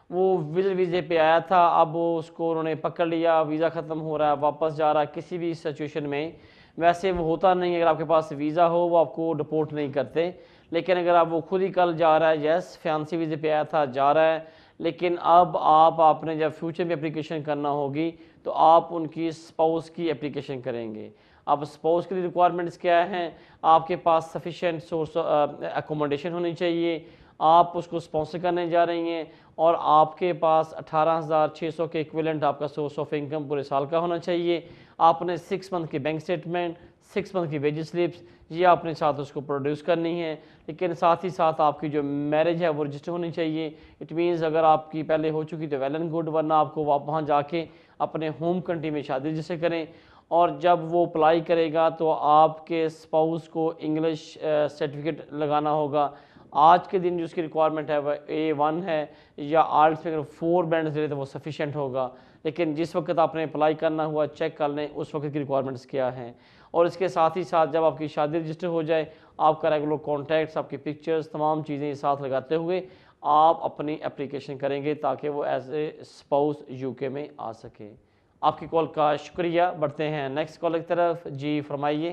वो वीज़े पे आया था, अब वो उसको उन्होंने पकड़ लिया, वीज़ा ख़त्म हो रहा है, वापस जा रहा है। किसी भी सिचुएशन में वैसे वो होता नहीं, अगर आपके पास वीज़ा हो वो आपको डिपोर्ट नहीं करते। लेकिन अगर आप वो खुद ही कल जा रहा है, यस फियांसी वीज़े पे आया था, जा रहा है, लेकिन अब आपने जब फ्यूचर में एप्लीकेशन करना होगी तो आप उनकी स्पाउस की एप्लीकेशन करेंगे। अब स्पाउस के लिए रिक्वायरमेंट्स क्या हैं? आपके पास सफिशेंट सोर्स अकोमोडेशन होनी चाहिए, आप उसको स्पॉन्सर करने जा रही हैं, और आपके पास 18,600 के इक्विवेलेंट आपका सोर्स ऑफ इनकम पूरे साल का होना चाहिए। आपने 6 मंथ की बैंक स्टेटमेंट, 6 मंथ की वेजेस स्लिप्स ये आपने साथ उसको प्रोड्यूस करनी है। लेकिन साथ ही साथ आपकी जो मैरिज है वो रजिस्टर होनी चाहिए। इट मीन्स अगर आपकी पहले हो चुकी तो वेल एंड गुड, वरना आपको आप वहाँ जाके अपने होम कंट्री में शादी रजिस्टर करें। और जब वो अप्लाई करेगा तो आपके स्पाउस को इंग्लिश सर्टिफिकेट लगाना होगा, आज के दिन जो उसकी रिक्वायरमेंट है वह A1 है, या आर्ट्स में अगर 4 बैंड दे तो वो सफिशेंट होगा। लेकिन जिस वक्त आपने अप्लाई करना हुआ चेक कर लें उस वक्त की रिक्वायरमेंट्स क्या हैं। और इसके साथ ही साथ जब आपकी शादी रजिस्टर हो जाए, आपका रेगुलर कॉन्टैक्ट्स, आपकी पिक्चर्स, तमाम चीज़ें साथ लगाते हुए आप अपनी एप्लीकेशन करेंगे ताकि वो एज ए स्पाउस UK में आ सके। आपकी कॉल का शुक्रिया। बढ़ते हैं नेक्स्ट कॉल की तरफ। जी फरमाइए।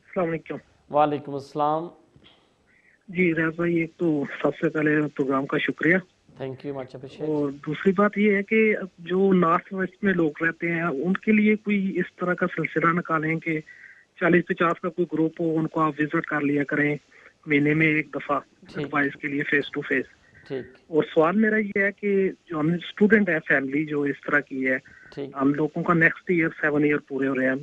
अस्सलाम वालेकुम। वालेकुम अस्सलाम। जी रियाज भाई, एक तो सबसे पहले प्रोग्राम का शुक्रिया, थैंक यू मच अप्रिशिएट। और दूसरी बात ये है कि जो नॉर्थ वेस्ट में लोग रहते हैं उनके लिए कोई इस तरह का सिलसिला निकालें कि 40-50 का कोई ग्रुप हो, उनको आप विजिट कर लिया करें महीने में एक दफा एडवाइस के लिए फेस टू फेस। ठीक। और सवाल मेरा ये है कि जो हम स्टूडेंट है, फैमिली जो इस तरह की है, हम लोगों का नेक्स्ट ईयर 7 ईयर पूरे हो रहे हैं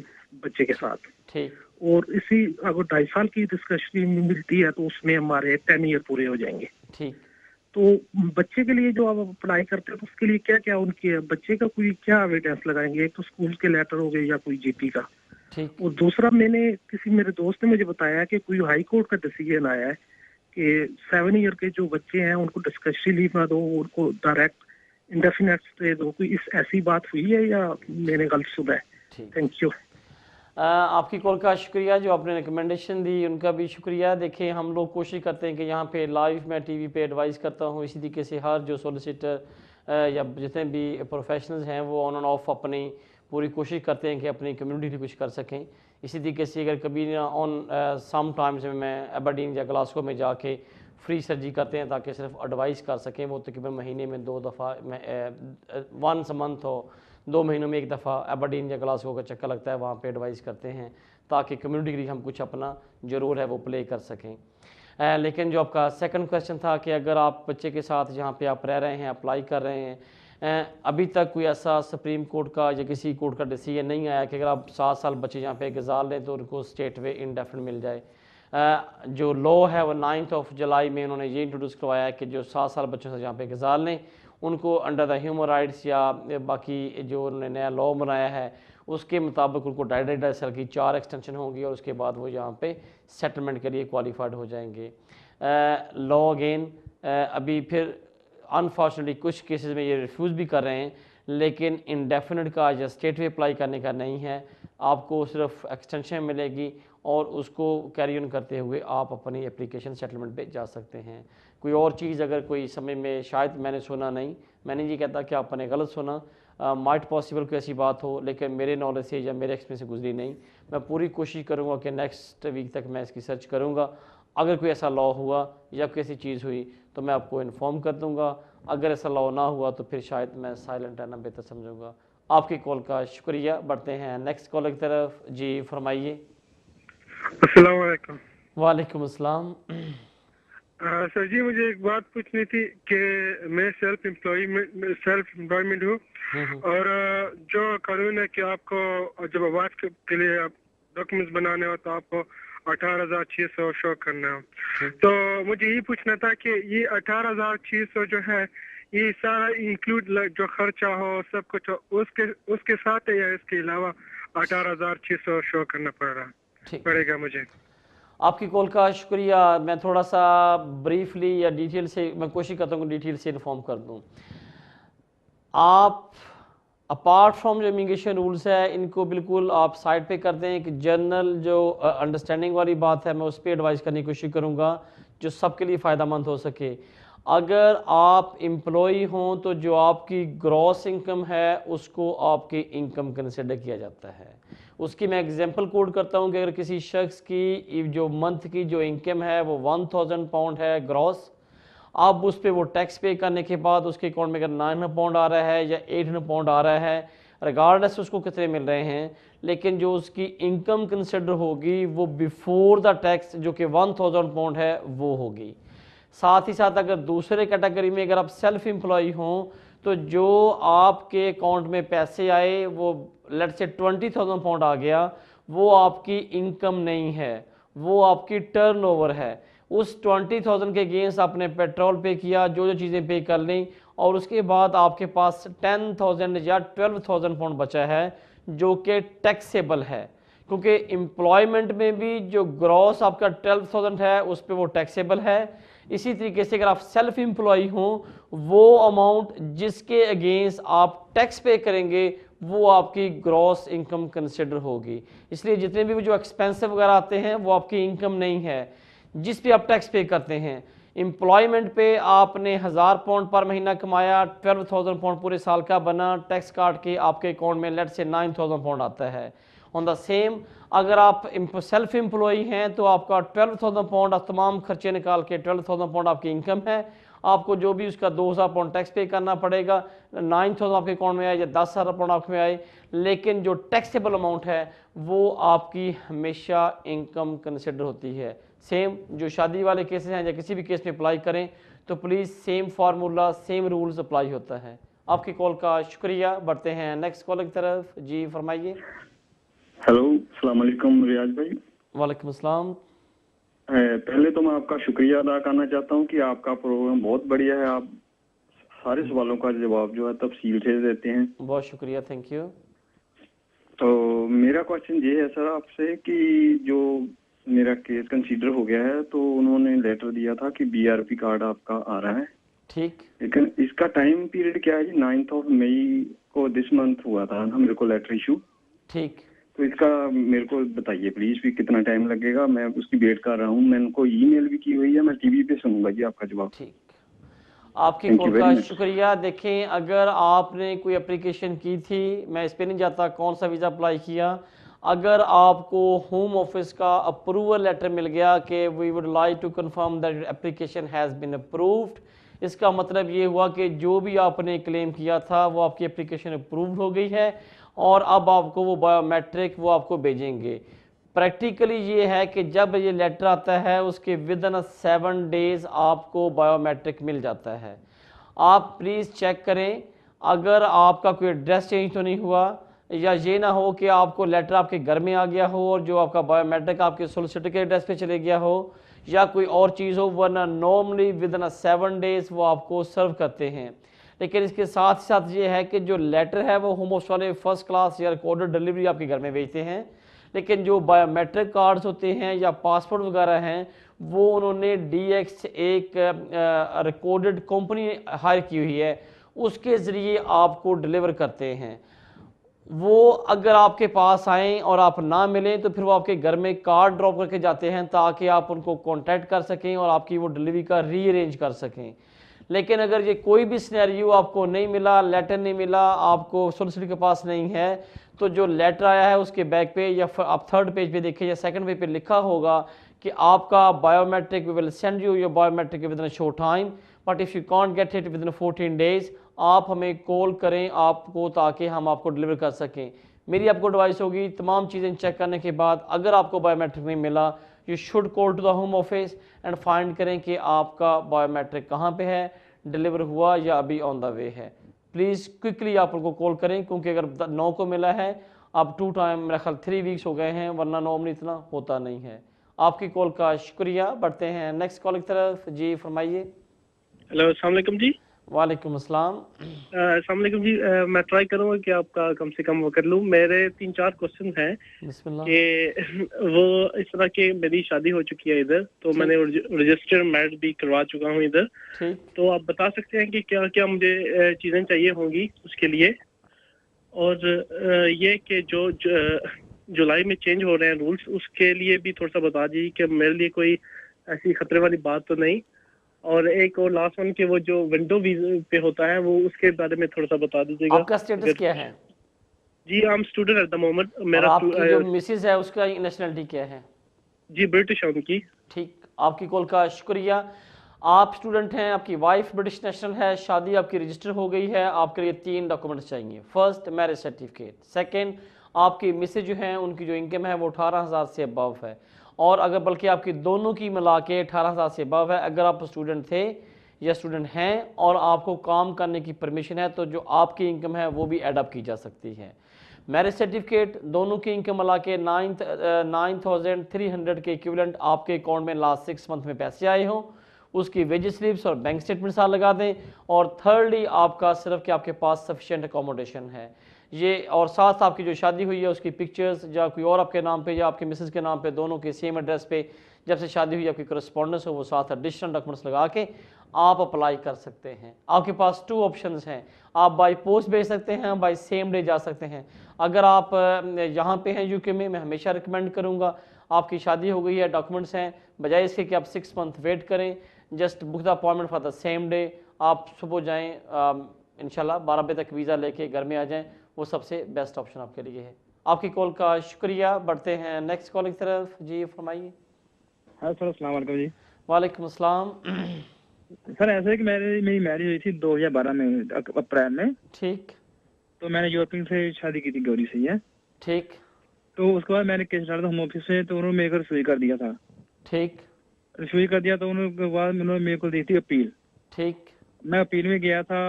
बच्चे के साथ। ठीक। और इसी अगर 2.5 साल की डिस्कशन मिलती है तो उसमें हमारे 10 ईयर पूरे हो जाएंगे। ठीक। तो बच्चे के लिए जो आप अप्लाई करते हैं तो उसके लिए क्या क्या उनके बच्चे का कोई क्या एविडेंस लगाएंगे? एक तो स्कूल के लेटर हो गए या कोई GP का। ठीक। और दूसरा, मैंने किसी मेरे दोस्त ने मुझे बताया कि कोई हाई कोर्ट का डिसीजन आया है कि 7 ईयर के जो बच्चे हैं उनको डिस्कशन लीव ना दो, उनको डायरेक्ट इंडेफिनेट दे दो। कोई इस ऐसी बात हुई है या मैंने गलत सुना है? Thank you. आपकी कॉल का शुक्रिया, जो आपने रिकमेंडेशन दी उनका भी शुक्रिया। देखिए, हम लोग कोशिश करते हैं कि यहाँ पे लाइव मैं TV पे एडवाइस करता हूँ, इसी तरीके से हर जो सोलिसिटर या जितने भी प्रोफेशनल्स हैं वो ऑन एंड ऑफ अपनी पूरी कोशिश करते हैं कि अपनी कम्युनिटी के कुछ कर सकें। इसी तरीके से अगर कभी ऑन सम टाइम्स मैं एबरडीन या ग्लासगो में जाके फ्री सर्जरी करते हैं ताकि सिर्फ एडवाइस कर सकें। वो तकरीबन महीने में 2 दफ़ा वंस अ मंथ हो, 2 महीनों में 1 दफ़ा एबरडीन या ग्लासगो का चक्कर लगता है, वहाँ पे एडवाइस करते हैं ताकि कम्युनिटी के लिए हम कुछ अपना ज़रूर है वो प्ले कर सकें। लेकिन जो आपका सेकंड क्वेश्चन था कि अगर आप बच्चे के साथ जहाँ पे आप रह रहे हैं अप्लाई कर रहे हैं, अभी तक कोई ऐसा सुप्रीम कोर्ट का या किसी कोर्ट का डिसीजन नहीं आया कि अगर आप 7 साल बच्चे यहाँ पे गुजार लें तो उनको स्टेट वे इंडेफिनिट मिल जाए। जो लॉ है वो 9 जुलाई में उन्होंने ये इंट्रोड्यूस करवाया है कि जो 7 साल बच्चों से जहाँ पे गुजार लें उनको अंडर द ह्यूमन राइट्स या बाकी जो उन्होंने नया लॉ बनाया है उसके मुताबिक उनको 2.5 साल की 4 एक्सटेंशन होंगी और उसके बाद वो यहाँ पे सेटलमेंट के लिए क्वालिफाइड हो जाएंगे। लॉ अगेन अभी फिर अनफॉर्चुनेटली कुछ केसेस में ये रिफ्यूज़ भी कर रहे हैं, लेकिन इंडेफिनिट का या स्टेट वे अप्लाई करने का नहीं है। आपको सिर्फ एक्सटेंशन मिलेगी और उसको कैरी ऑन करते हुए आप अपनी एप्लीकेशन सेटलमेंट पे जा सकते हैं। कोई और चीज़ अगर कोई समय में शायद मैंने सुना नहीं, मैंने ये कहता कि आपने गलत सुना, माइट पॉसिबल कोई ऐसी बात हो, लेकिन मेरे नॉलेज से या मेरे एक्सपीरियंस से गुजरी नहीं। मैं पूरी कोशिश करूँगा कि नेक्स्ट वीक तक मैं इसकी सर्च करूँगा। अगर कोई ऐसा लॉ हुआ या कोई ऐसी चीज़ हुई तो मैं आपको इन्फॉर्म कर दूँगा। अगर ऐसा लॉ ना हुआ तो फिर शायद मैं साइलेंट रहना बेहतर समझूँगा। आपकी कॉल का शुक्रिया। बढ़ते हैं नेक्स्ट कॉल की तरफ। जी फरमाइए। अस्सलाम वालेकुम। वालेकुम अस्सलाम। सर जी, मुझे एक बात पूछनी थी कि मैं सेल्फ एम्प्लॉयमेंट हूँ और जो कानून है कि आपको जब आवाज के लिए डॉक्यूमेंट्स बनाने हो तो आपको 18,600 शो करना है। तो मुझे ये पूछना था कि ये 18,600 जो है ये सारा इंक्लूड जो खर्चा हो सब कुछ हो उसके साथ है या इसके अलावा 18,600 शो करना पड़ेगा मुझे? आपकी कॉल का शुक्रिया। मैं थोड़ा सा ब्रीफली या डिटेल से मैं कोशिश करता हूँ डिटेल से इन्फॉर्म कर दूँ। आप अपार्ट फ्रॉम जो इमिग्रेशन रूल्स है इनको बिल्कुल आप साइड पे कर दें। एक जनरल जो अंडरस्टैंडिंग वाली बात है मैं उस पर एडवाइस करने की कोशिश करूँगा जो सबके लिए फ़ायदेमंद हो सके। अगर आप एम्प्लॉई हों तो जो आपकी ग्रॉस इनकम है उसको आपकी इनकम कंसिडर किया जाता है। उसकी मैं एग्जांपल कोड करता हूँ कि अगर किसी शख्स की जो मंथ की जो इनकम है वो 1000 पाउंड है ग्रॉस, अब उस पर वो टैक्स पे करने के बाद उसके अकाउंट में अगर 900 पाउंड आ रहा है या 800 पाउंड आ रहा है, रिगार्डलेस उसको कितने मिल रहे हैं, लेकिन जो उसकी इनकम कंसिडर होगी वो बिफोर द टैक्स जो कि 1000 पाउंड है वो होगी। साथ ही साथ अगर दूसरे कैटेगरी में अगर आप सेल्फ एम्प्लॉय हों तो जो आपके अकाउंट में पैसे आए वो लेट्स से 20,000 पाउंड आ गया, वो आपकी इनकम नहीं है, वो आपकी टर्नओवर है। उस 20,000 के अगेंस्ट आपने पेट्रोल पे किया, जो चीज़ें पे कर ली और उसके बाद आपके पास 10,000 या 12,000 पाउंड बचा है जो कि टैक्सेबल है, क्योंकि एम्प्लॉयमेंट में भी जो ग्रॉस आपका 12,000 है उस पर वो टैक्सेबल है। इसी तरीके से अगर आप सेल्फ एम्प्लॉय हों, वो अमाउंट जिसके अगेंस्ट आप टैक्स पे करेंगे वो आपकी ग्रॉस इनकम कंसिडर होगी। इसलिए जितने भी जो एक्सपेंसिव वगैरह आते हैं वो आपकी इनकम नहीं है जिस पे आप टैक्स पे करते हैं। एम्प्लॉयमेंट पे आपने 1000 पाउंड पर महीना कमाया, 12,000 पाउंड पूरे साल का बना, टैक्स काट के आपके अकाउंट में लेट से 9,000 पाउंड आता है। ऑन द सेम अगर आप सेल्फ एम्प्लॉय हैं तो आपका 12,000 पाउंड आप तमाम खर्चे निकाल के 12,000 पाउंड आपकी इनकम है, आपको जो भी उसका 2,000 पाउंड टैक्स पे करना पड़ेगा, 9,000 आपके अकाउंट में आए या 10,000 पाउंड आपके में आए, लेकिन जो टैक्सेबल अमाउंट है वो आपकी हमेशा इनकम कंसिडर होती है। सेम जो शादी वाले केसेस हैं या किसी भी केस में अप्लाई करें तो please same formula same rules apply होता है। आपकी कॉल का शुक्रिया। बढ़ते हैं नेक्स्ट कॉल की तरफ। जी फरमाइए। हेलो, अस्सलाम वालेकुम रियाज भाई। वालेकुम अस्सलाम। पहले तो मैं आपका शुक्रिया अदा करना चाहता हूं कि आपका प्रोग्राम बहुत बढ़िया है। आप सारे सवालों का जवाब जो है तफसील से देते हैं। बहुत शुक्रिया, थैंक यू। तो मेरा क्वेश्चन ये है सर आपसे कि जो मेरा केस कंसीडर हो गया है तो उन्होंने लेटर दिया था कि BRP कार्ड आपका आ रहा है, ठीक, लेकिन इसका टाइम पीरियड क्या है? 9 मई को दिस मंथ हुआ था ना मेरे को लेटर इशू। ठीक, तो इसका मेरे को बताइए प्लीज भी कितना टाइम लगेगा। मैं उसकी वेट कर रहा हूँ। मैंने उनको ईमेल भी की हुई है, मैं टीवी पे सुनूंगा जी आपका जवाब। ठीक, आपकी कॉल का शुक्रिया। देखें, अगर आपने कोई एप्लीकेशन की थी, मैं इस पर नहीं जाता कौन सा वीज़ा अप्लाई किया, अगर आपको होम ऑफिस का अप्रूवल लेटर मिल गया कि we would like to confirm that application has been approved, इसका मतलब ये हुआ कि जो भी आपने क्लेम किया था वो आपकी एप्लीकेशन अप्रूव्ड हो गई है और अब आपको वो बायोमेट्रिक वो आपको भेजेंगे। प्रैक्टिकली ये है कि जब ये लेटर आता है उसके विद इन 7 डेज़ आपको बायोमेट्रिक मिल जाता है। आप प्लीज़ चेक करें अगर आपका कोई एड्रेस चेंज तो नहीं हुआ, या ये ना हो कि आपको लेटर आपके घर में आ गया हो और जो आपका बायोमेट्रिक आपके सोलिसिटर के एड्रेस पे चले गया हो या कोई और चीज़ हो, वरना नॉर्मली विद इन 7 डेज़ वो आपको सर्व करते हैं। लेकिन इसके साथ साथ ये है कि जो लेटर है वो होम ऑफिस वाले फर्स्ट क्लास या रिकॉर्डेड डिलीवरी आपके घर में भेजते हैं, लेकिन जो बायोमेट्रिक कार्ड्स होते हैं या पासपोर्ट वगैरह हैं वो उन्होंने DX एक रिकॉर्डेड कंपनी हायर की हुई है, उसके ज़रिए आपको डिलीवर करते हैं। वो अगर आपके पास आएँ और आप ना मिलें तो फिर वो आपके घर में कार्ड ड्रॉप करके जाते हैं ताकि आप उनको कांटेक्ट कर सकें और आपकी वो डिलीवरी का रीअरेंज कर सकें। लेकिन अगर ये कोई भी सिनेरियो आपको नहीं मिला, लेटर नहीं मिला, आपको सोलिसिटर के पास नहीं है, तो जो लेटर आया है उसके बैक पे या आप 3rd पेज पे देखें या 2nd पेज पे लिखा होगा कि आपका biometric we will send you your biometric within a short time, but if you can't get it within 14 days आप हमें कॉल करें आपको ताकि हम आपको डिलीवर कर सकें। मेरी आपको एडवाइस होगी तमाम चीज़ें चेक करने के बाद अगर आपको बायोमेट्रिक नहीं मिला, you should call to the home office and find करें कि आपका बायोमेट्रिक कहाँ पे है, डिलीवर हुआ या अभी ऑन द वे है। प्लीज़ क्विकली आप उनको कॉल करें, क्योंकि अगर 9 को मिला है अब 2 टाइम मेरा ख्याल 3 वीक्स हो गए हैं, वरना नॉर्मली इतना होता नहीं है। आपकी कॉल का शुक्रिया। बढ़ते हैं नेक्स्ट कॉल की तरफ। जी फरमाइए। हेलो, अस्सलाम वालेकुम जी। वालेकुम अस्सलाम। अस्सलाम वालेकुम जी। मैं ट्राई करूंगा कि आपका कम से कम वो कर लूं। मेरे 3-4 क्वेश्चन हैं कि वो इस तरह के मेरी शादी हो चुकी है इधर, तो मैंने रजिस्टर मैरिज भी करवा चुका हूं इधर, तो आप बता सकते हैं कि क्या क्या मुझे चीज़ें चाहिए होंगी उसके लिए, और ये कि जो जुलाई में चेंज हो रहे हैं रूल्स उसके लिए भी थोड़ा सा बता दीजिए कि मेरे लिए कोई ऐसी खतरे वाली बात तो नहीं। और एक और लास्ट वन के वो जो विंडो वीजा पे होता है वो उसके बारे में थोड़ा सा बता दीजिएगा। आपका स्टेटस क्या है? जी I am student at the moment. मेरा आपकी जो मिसेस है उसका नेशनलिटी क्या है? जी ब्रिटिश है उनकी। ठीक, आपकी कॉल का शुक्रिया। आप स्टूडेंट हैं, आपकी वाइफ ब्रिटिश नेशनल है, शादी आपकी रजिस्टर हो गई है, आपके लिए 3 डॉक्यूमेंट्स चाहिए। फर्स्ट मैरिज सर्टिफिकेट, सेकेंड आपकी मिसेज जो हैं उनकी जो इनकम है वो 18,000 से अबव है, और अगर बल्कि आपकी दोनों की मिला के 18,000 से अबव है, अगर आप स्टूडेंट थे या स्टूडेंट हैं और आपको काम करने की परमिशन है तो जो आपकी इनकम है वो भी एडअप की जा सकती है। मैरिज सर्टिफिकेट दोनों की इनकम मिला के 9,300 के इक्विवेलेंट आपके अकाउंट में लास्ट 6 मंथ में पैसे आए हों, उसकी वेजेस स्लिप्स और बैंक स्टेटमेंट साथ लगा दें, और थर्डली आपका सिर्फ कि आपके पास सफिशिएंट अकोमोडेशन है। ये और साथ आपकी जो शादी हुई है उसकी पिक्चर्स या कोई और आपके नाम पे या आपके मिसेस के नाम पे दोनों के सेम एड्रेस पे जब से शादी हुई आपकी करस्पॉन्डेंस हो वो साथ एडिशनल डॉक्यूमेंट्स लगा के आप अप्लाई कर सकते हैं। आपके पास 2 ऑप्शंस हैं, आप बाय पोस्ट भेज सकते हैं, बाय सेम डे जा सकते हैं। अगर आप यहाँ पे हैं यूके में, मैं हमेशा रिकमेंड करूँगा आपकी शादी हो गई है, डॉक्यूमेंट्स हैं, बजाय इसके कि आप 6 मंथ वेट करें, just book the appointment for the same day. आप सुबह जाएँ, इंशाल्लाह 12 बजे तक वीज़ा लेके घर में आ जाएँ, वो सबसे बेस्ट ऑप्शन आपके लिए है। आपकी कॉल का शुक्रिया। बढ़ते हैं नेक्स्ट कॉल की तरफ। जी फरमाइए। हाँ सर, अस्सलाम वालेकुम जी। वालेकुम अस्सलाम। सर ऐसा है कि मेरी मैरिज हुई थी 2012 में अप्रैल में। ठीक। तो मैंने यूरोपियन से शादी की थी, गौरी से ही है। ठीक। तो उसके बाद मैंने केस डाला था होम ऑफिस से, तो उन्होंने मेरे को रिफ्यूज कर दिया था। ठीक। रिफ्यूज कर दिया तो उन्होंने बाद उन्होंने मेरे को दी थी अपील। ठीक। मैं अपील में गया था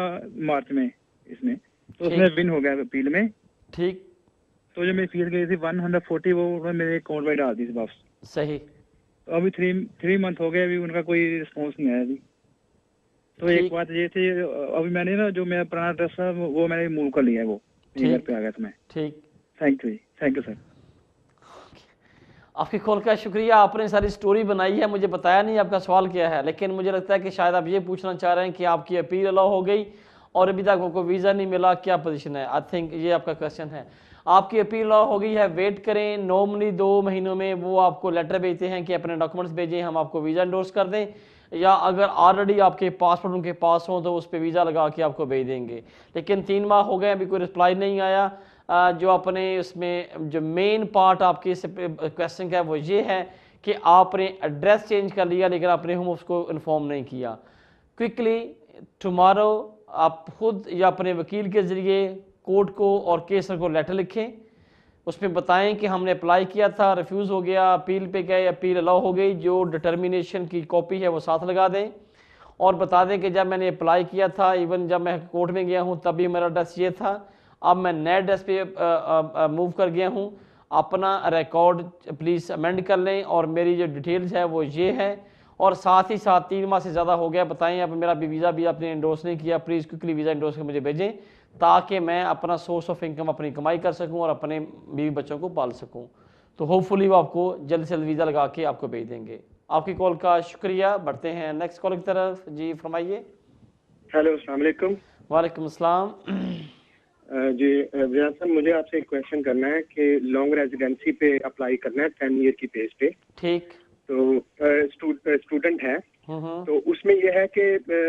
मार्च में इसमें, तो उसमें विन हो गया अपील में। ठीक। तो जो मेरी फीस गई थी 140 वो मेरे अकाउंट में डाल दी थी वापस। सही। तो अभी 3 मंथ हो गए, अभी उनका कोई रिस्पॉन्स नहीं आया अभी। तो एक बात ये थी, अभी मैंने ना जो मेरा पुराना एड्रेस था वो मैंने मूव कर लिया है, वो घर पे आ गया था मैं। ठीक। Thank you sir. आपकी कॉल का शुक्रिया। आपने सारी स्टोरी बनाई है, मुझे बताया नहीं आपका सवाल क्या है, लेकिन मुझे लगता है कि शायद आप ये पूछना चाह रहे हैं कि आपकी अपील अलाउ हो गई और अभी तक आपको वीज़ा नहीं मिला, क्या पोजीशन है। आई थिंक ये आपका क्वेश्चन है। आपकी अपील अलाउ हो गई है, वेट करें। नॉर्मली 2 महीनों में वो आपको लेटर भेजते हैं कि अपने डॉक्यूमेंट्स भेजें, हम आपको वीज़ा इंडोर्स कर दें, या अगर ऑलरेडी आपके पासपोर्ट उनके पास हो तो उस पर वीज़ा लगा के आपको भेज देंगे। लेकिन 3 माह हो गए, अभी कोई रिप्लाई नहीं आया। जो अपने उसमें जो मेन पार्ट आपके इस क्वेश्चन का है वो ये है कि आपने एड्रेस चेंज कर लिया लेकिन आपने हम उसको इन्फॉर्म नहीं किया। क्विकली टुमारो आप खुद या अपने वकील के ज़रिए कोर्ट को और केसर को लेटर लिखें, उसमें बताएं कि हमने अप्लाई किया था, रिफ्यूज़ हो गया, अपील पे गए, अपील अलाउ हो गई, जो डिटर्मिनेशन की कॉपी है वो साथ लगा दें और बता दें कि जब मैंने अप्लाई किया था, इवन जब मैं कोर्ट में गया हूँ तब भी मेरा एड्रेस ये था, अब मैं नए एड्रेस पे मूव कर गया हूँ, अपना रिकॉर्ड प्लीज़ अमेंड कर लें और मेरी जो डिटेल्स है वो ये है। और साथ ही साथ 3 माह से ज़्यादा हो गया, बताएं अब मेरा वीज़ा भी आपने इंडोर्स नहीं किया, प्लीज़ क्विकली वीज़ा इंडोर्स कर मुझे भेजें ताकि मैं अपना सोर्स ऑफ इनकम अपनी कमाई कर सकूं और अपने बीवी बच्चों को पाल सकूं। तो होपफुली वो आपको जल्द से जल्द वीज़ा लगा के आपको भेज देंगे। आपकी कॉल का शुक्रिया। बढ़ते हैं नेक्स्ट कॉल की तरफ। जी फरमाइए। हेलो, अस्सलाम वालेकुम। वालेकुम अस्सलाम। जी रियाज साहब, मुझे आपसे एक क्वेश्चन करना है कि लॉन्ग रेजिडेंसी पे अप्लाई करना है 10 ईयर की बेस पे। ठीक। तो स्टूडेंट है, तो उसमें यह है कि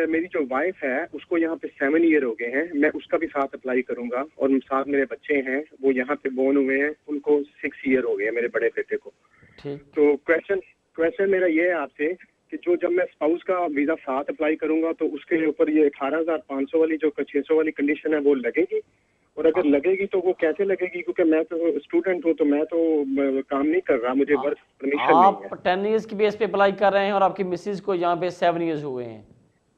मेरी जो वाइफ है उसको यहाँ पे 7 ईयर हो गए हैं, मैं उसका भी साथ अप्लाई करूंगा और साथ मेरे बच्चे हैं वो यहाँ पे बोर्न हुए हैं, उनको 6 ईयर हो गए हैं मेरे बड़े बेटे को। तो क्वेश्चन मेरा ये है आपसे कि जो जब मैं स्पाउस का वीजा साथ अप्लाई करूंगा तो उसके ऊपर ये 18,500 वाली जो 600 वाली कंडीशन है वो लगेगी, और अगर लगेगी तो वो कैसे लगेगी, क्योंकि मैं तो स्टूडेंट हूँ तो मैं तो काम नहीं कर रहा, मुझे वर्क परमिशन नहीं है। आप 10 ईयर्स की बेस पे अप्लाई कर रहे हैं और आपकी मिसेज को यहाँ पे 7 ईयर्स हुए हैं।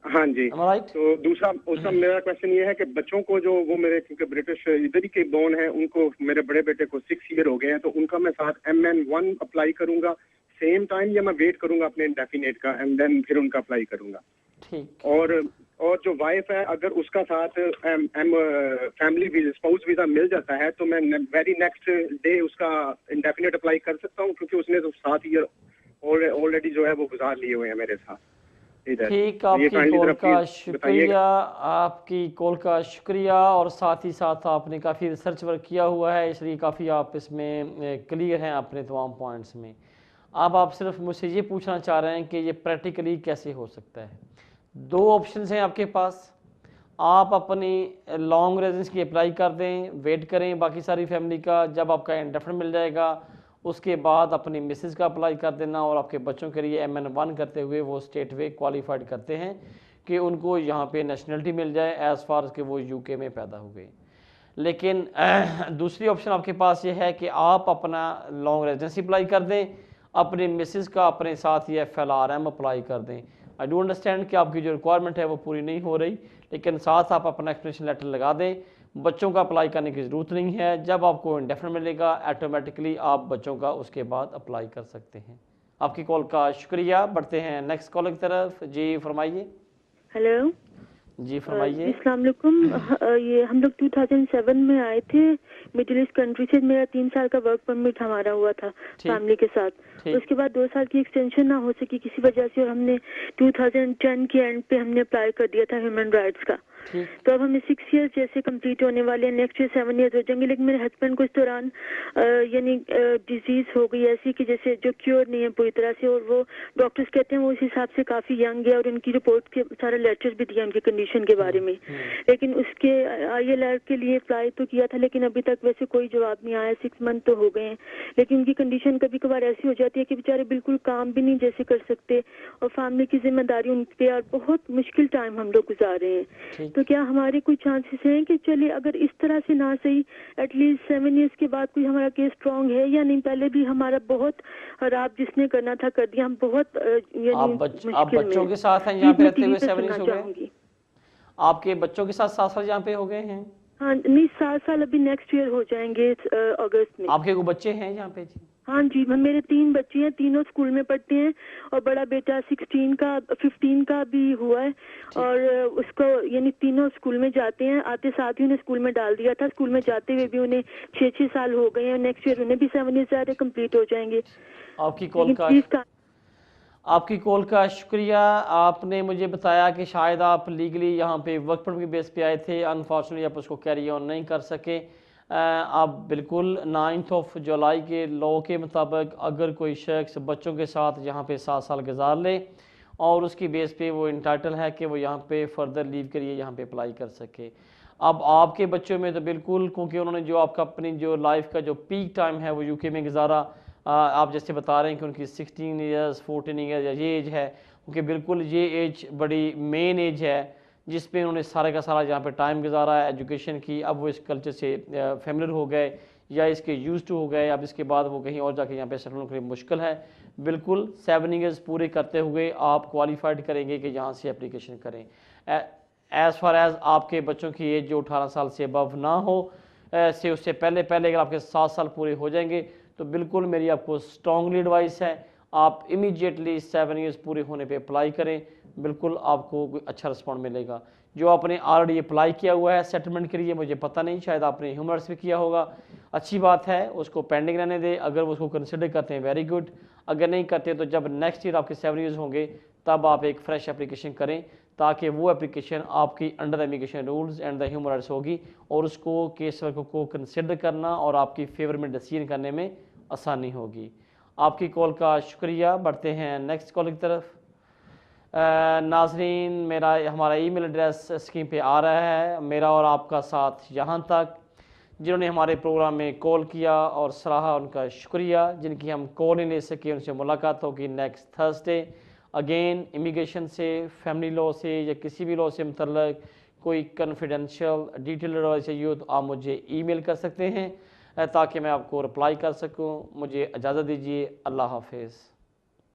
हाँ जी। तो दूसरा मेरा क्वेश्चन ये है कि बच्चों को जो वो मेरे क्योंकि ब्रिटिश इधर ही के बोर्न है, उनको मेरे बड़े बेटे को 6 ईयर हो गए हैं, तो उनका मैं साथ MN1 अप्लाई करूंगा सेम टाइम या मैं वेट करूंगा अपने इंडेफिनेट का एंड देन फिर उनका अप्लाई करूंगा। ठीक। और जो वाइफ है अगर उसका साथ फैमिली वीजा स्पाउस वीजा मिल जाता है तो मैं वेरी नेक्स्ट डे उसका इंडेफिनेट अप्लाई कर सकता हूँ, क्योंकि उसने तो 7 ईयर ऑलरेडी जो है वो गुजार लिए हुए हैं मेरे साथ। ठीक, आपकी कॉल का शुक्रिया। आपकी कॉल का शुक्रिया और साथ ही साथ आपने काफ़ी रिसर्च वर्क किया हुआ है, इसलिए काफ़ी आप इसमें क्लियर हैं अपने तमाम पॉइंट्स में। अब आप सिर्फ मुझसे ये पूछना चाह रहे हैं कि ये प्रैक्टिकली कैसे हो सकता है। 2 ऑप्शंस हैं आपके पास, आप अपनी लॉन्ग रेजिडेंस की अप्लाई कर दें, वेट करें बाकी सारी फैमिली का, जब आपका इंडेफिनेट मिल जाएगा उसके बाद अपनी मिसेज का अप्लाई कर देना और आपके बच्चों के लिए MN1 करते हुए वो स्टेट वे क्वालिफाइड करते हैं कि उनको यहाँ पे नेशनलिटी मिल जाए एज़ फार कि वो UK में पैदा हो गए। लेकिन दूसरी ऑप्शन आपके पास ये है कि आप अपना लॉन्ग रेजिडेंसी अप्लाई कर दें, अपने मिसेस का अपने साथ ये FLRM अप्लाई कर दें। आई डू अंडरस्टैंड कि आपकी जो रिक्वायरमेंट है वो पूरी नहीं हो रही, लेकिन साथ आप अपना एक्सप्लेनेशन लेटर लगा दें। बच्चों का अप्लाई करने की ज़रूरत नहीं है, जब आपको इंडेफिनेट मिलेगा ऑटोमेटिकली आप बच्चों का उसके बाद अप्लाई कर सकते हैं। आपकी कॉल का शुक्रिया। बढ़ते हैं नेक्स्ट कॉल की तरफ। जी फरमाइए। हेलो। जी फरमाइए। अस्सलाम वालेकुम। ये हम लोग 2007 में आए थे मिडिल ईस्ट कंट्री से। मेरा 3 साल का वर्क परमिट हमारा हुआ था फैमिली के साथ। उसके बाद 2 साल की एक्सटेंशन ना हो सकी किसी वजह से, और हमने 2010 के एंड पे हमने अप्लाई कर दिया था ह्यूमन राइट्स का। तो अब हमें 6 इयर्स जैसे कंप्लीट होने वाले हैं, नेक्स्ट ईयर 7 इयर्स हो जाएंगे। लेकिन मेरे हस्बैंड को इस दौरान यानी डिजीज हो गई ऐसी कि जैसे जो क्योर नहीं है पूरी तरह से, और वो डॉक्टर्स कहते हैं वो उस हिसाब से काफी यंग है, और उनकी रिपोर्ट के सारे लेटर्स भी दिए उनकी कंडीशन के बारे में। लेकिन उसके ILR के लिए अप्लाई तो किया था, लेकिन अभी तक वैसे कोई जवाब नहीं आया। 6 मंथ तो हो गए हैं, लेकिन उनकी कंडीशन कभी कभार ऐसी हो जाती है कि बेचारे बिल्कुल काम भी नहीं जैसे कर सकते, और फैमिली की जिम्मेदारी उन पे, और बहुत मुश्किल टाइम हम लोग गुजार रहे हैं। तो क्या हमारे कोई चांसेस हैं कि चलिए अगर इस तरह से ना सही एटलीस्ट 7 इयर्स के बाद कोई हमारा केस स्ट्रांग है या नहीं? पहले भी हमारा बहुत खराब जिसने करना था कर दिया, हम बहुत आप बच्चों के साथ हैं यहाँ पे रहते हुए 7 इयर्स हो गए? आपके बच्चों के साथ 7 साल यहाँ पे हो गए हैं? हाँ नहीं, 7 साल अभी नेक्स्ट ईयर हो जाएंगे अगस्त में। आपके को बच्चे हैं यहाँ पे? जी हाँ जी, मेरे 3 बच्चे हैं, तीनों स्कूल में पढ़ते हैं, और बड़ा बेटा 15 का भी हुआ है, और उसको यानी तीनों स्कूल में जाते हैं। आते साथ ही उन्हें स्कूल में डाल दिया था, स्कूल में जाते हुए भी उन्हें 6 साल हो गए हैं। नेक्स्ट ईयर उन्हें भी 7 ईयर कंप्लीट हो जाएंगे। आपकी कॉल का शुक्रिया। आपने मुझे बताया कि शायद आप लीगली यहाँ पे वर्क परमिट के बेस पे आए थे, अनफॉर्चुनेटली आप उसको कैरी ऑन नहीं कर सके। आप बिल्कुल 9 जुलाई के लॉ के मुताबिक अगर कोई शख्स बच्चों के साथ यहाँ पे 7 साल गुजार ले और उसकी बेस पे वो इंटाइटल है कि वो यहाँ पे फर्दर लीव के लिए यहाँ पे अप्लाई कर सके। अब आपके बच्चों में तो बिल्कुल, क्योंकि उन्होंने जो आपका अपनी जो लाइफ का जो पीक टाइम है वो UK में गुजारा, आप जैसे बता रहे हैं कि उनकी 16 इयर्स 14 इयर्स या ये एज है, क्योंकि बिल्कुल ये एज बड़ी मेन एज है जिसमें उन्होंने सारे का सारा यहाँ पे टाइम गुजारा है एजुकेशन की। अब वो इस कल्चर से फेमिलियर हो गए या इसके यूज्ड टू हो गए, अब इसके बाद वो कहीं और जाके यहाँ पे सेटल होने के लिए मुश्किल है। बिल्कुल 7 इयर्स पूरे करते हुए आप क्वालिफाइड करेंगे कि यहाँ से एप्लीकेशन करें। एज़ फार एज़ आपके बच्चों की एज जो 18 साल से अबव ना हो, से उससे पहले अगर आपके 7 साल पूरे हो जाएंगे तो बिल्कुल मेरी आपको स्ट्रॉन्गली एडवाइस है आप इमीडिएटली 7 इयर्स पूरे होने पे अप्लाई करें, बिल्कुल आपको कोई अच्छा रिस्पॉन्ड मिलेगा। जो आपने ऑलरेडी अप्लाई किया हुआ है सेटलमेंट के लिए, मुझे पता नहीं, शायद आपने ह्यूमन राइट्स भी किया होगा, अच्छी बात है, उसको पेंडिंग रहने दें। अगर वो उसको कंसिडर करते हैं वेरी गुड, अगर नहीं करते तो जब नेक्स्ट ईयर आपके 7 इयर्स होंगे तब आप एक फ्रेश एप्लीकेशन करें, ताकि वो एप्लीकेशन आपकी under the immigration rules and the human rights होगी और उसको केस वर्क को कंसिडर करना और आपकी फेवर में डिसीजन करने में आसानी होगी। आपकी कॉल का शुक्रिया। बढ़ते हैं नेक्स्ट कॉल की तरफ। नाजरीन, हमारा ईमेल एड्रेस स्क्रीन पे आ रहा है। मेरा और आपका साथ यहाँ तक जिन्होंने हमारे प्रोग्राम में कॉल किया और सराहा, उनका शुक्रिया। जिनकी हम कॉल नहीं ले सके उनसे मुलाकात होगी नेक्स्ट थर्सडे। अगेन इमिग्रेशन से, फैमिली लॉ से या किसी भी लॉ से मतलब कोई कॉन्फिडेंशियल डिटेल एडवाइस चाहिए हो तो आप मुझे ईमेल कर सकते हैं ताकि मैं आपको रिप्लाई कर सकूं। मुझे इजाज़त दीजिए। अल्लाह हाफिज़।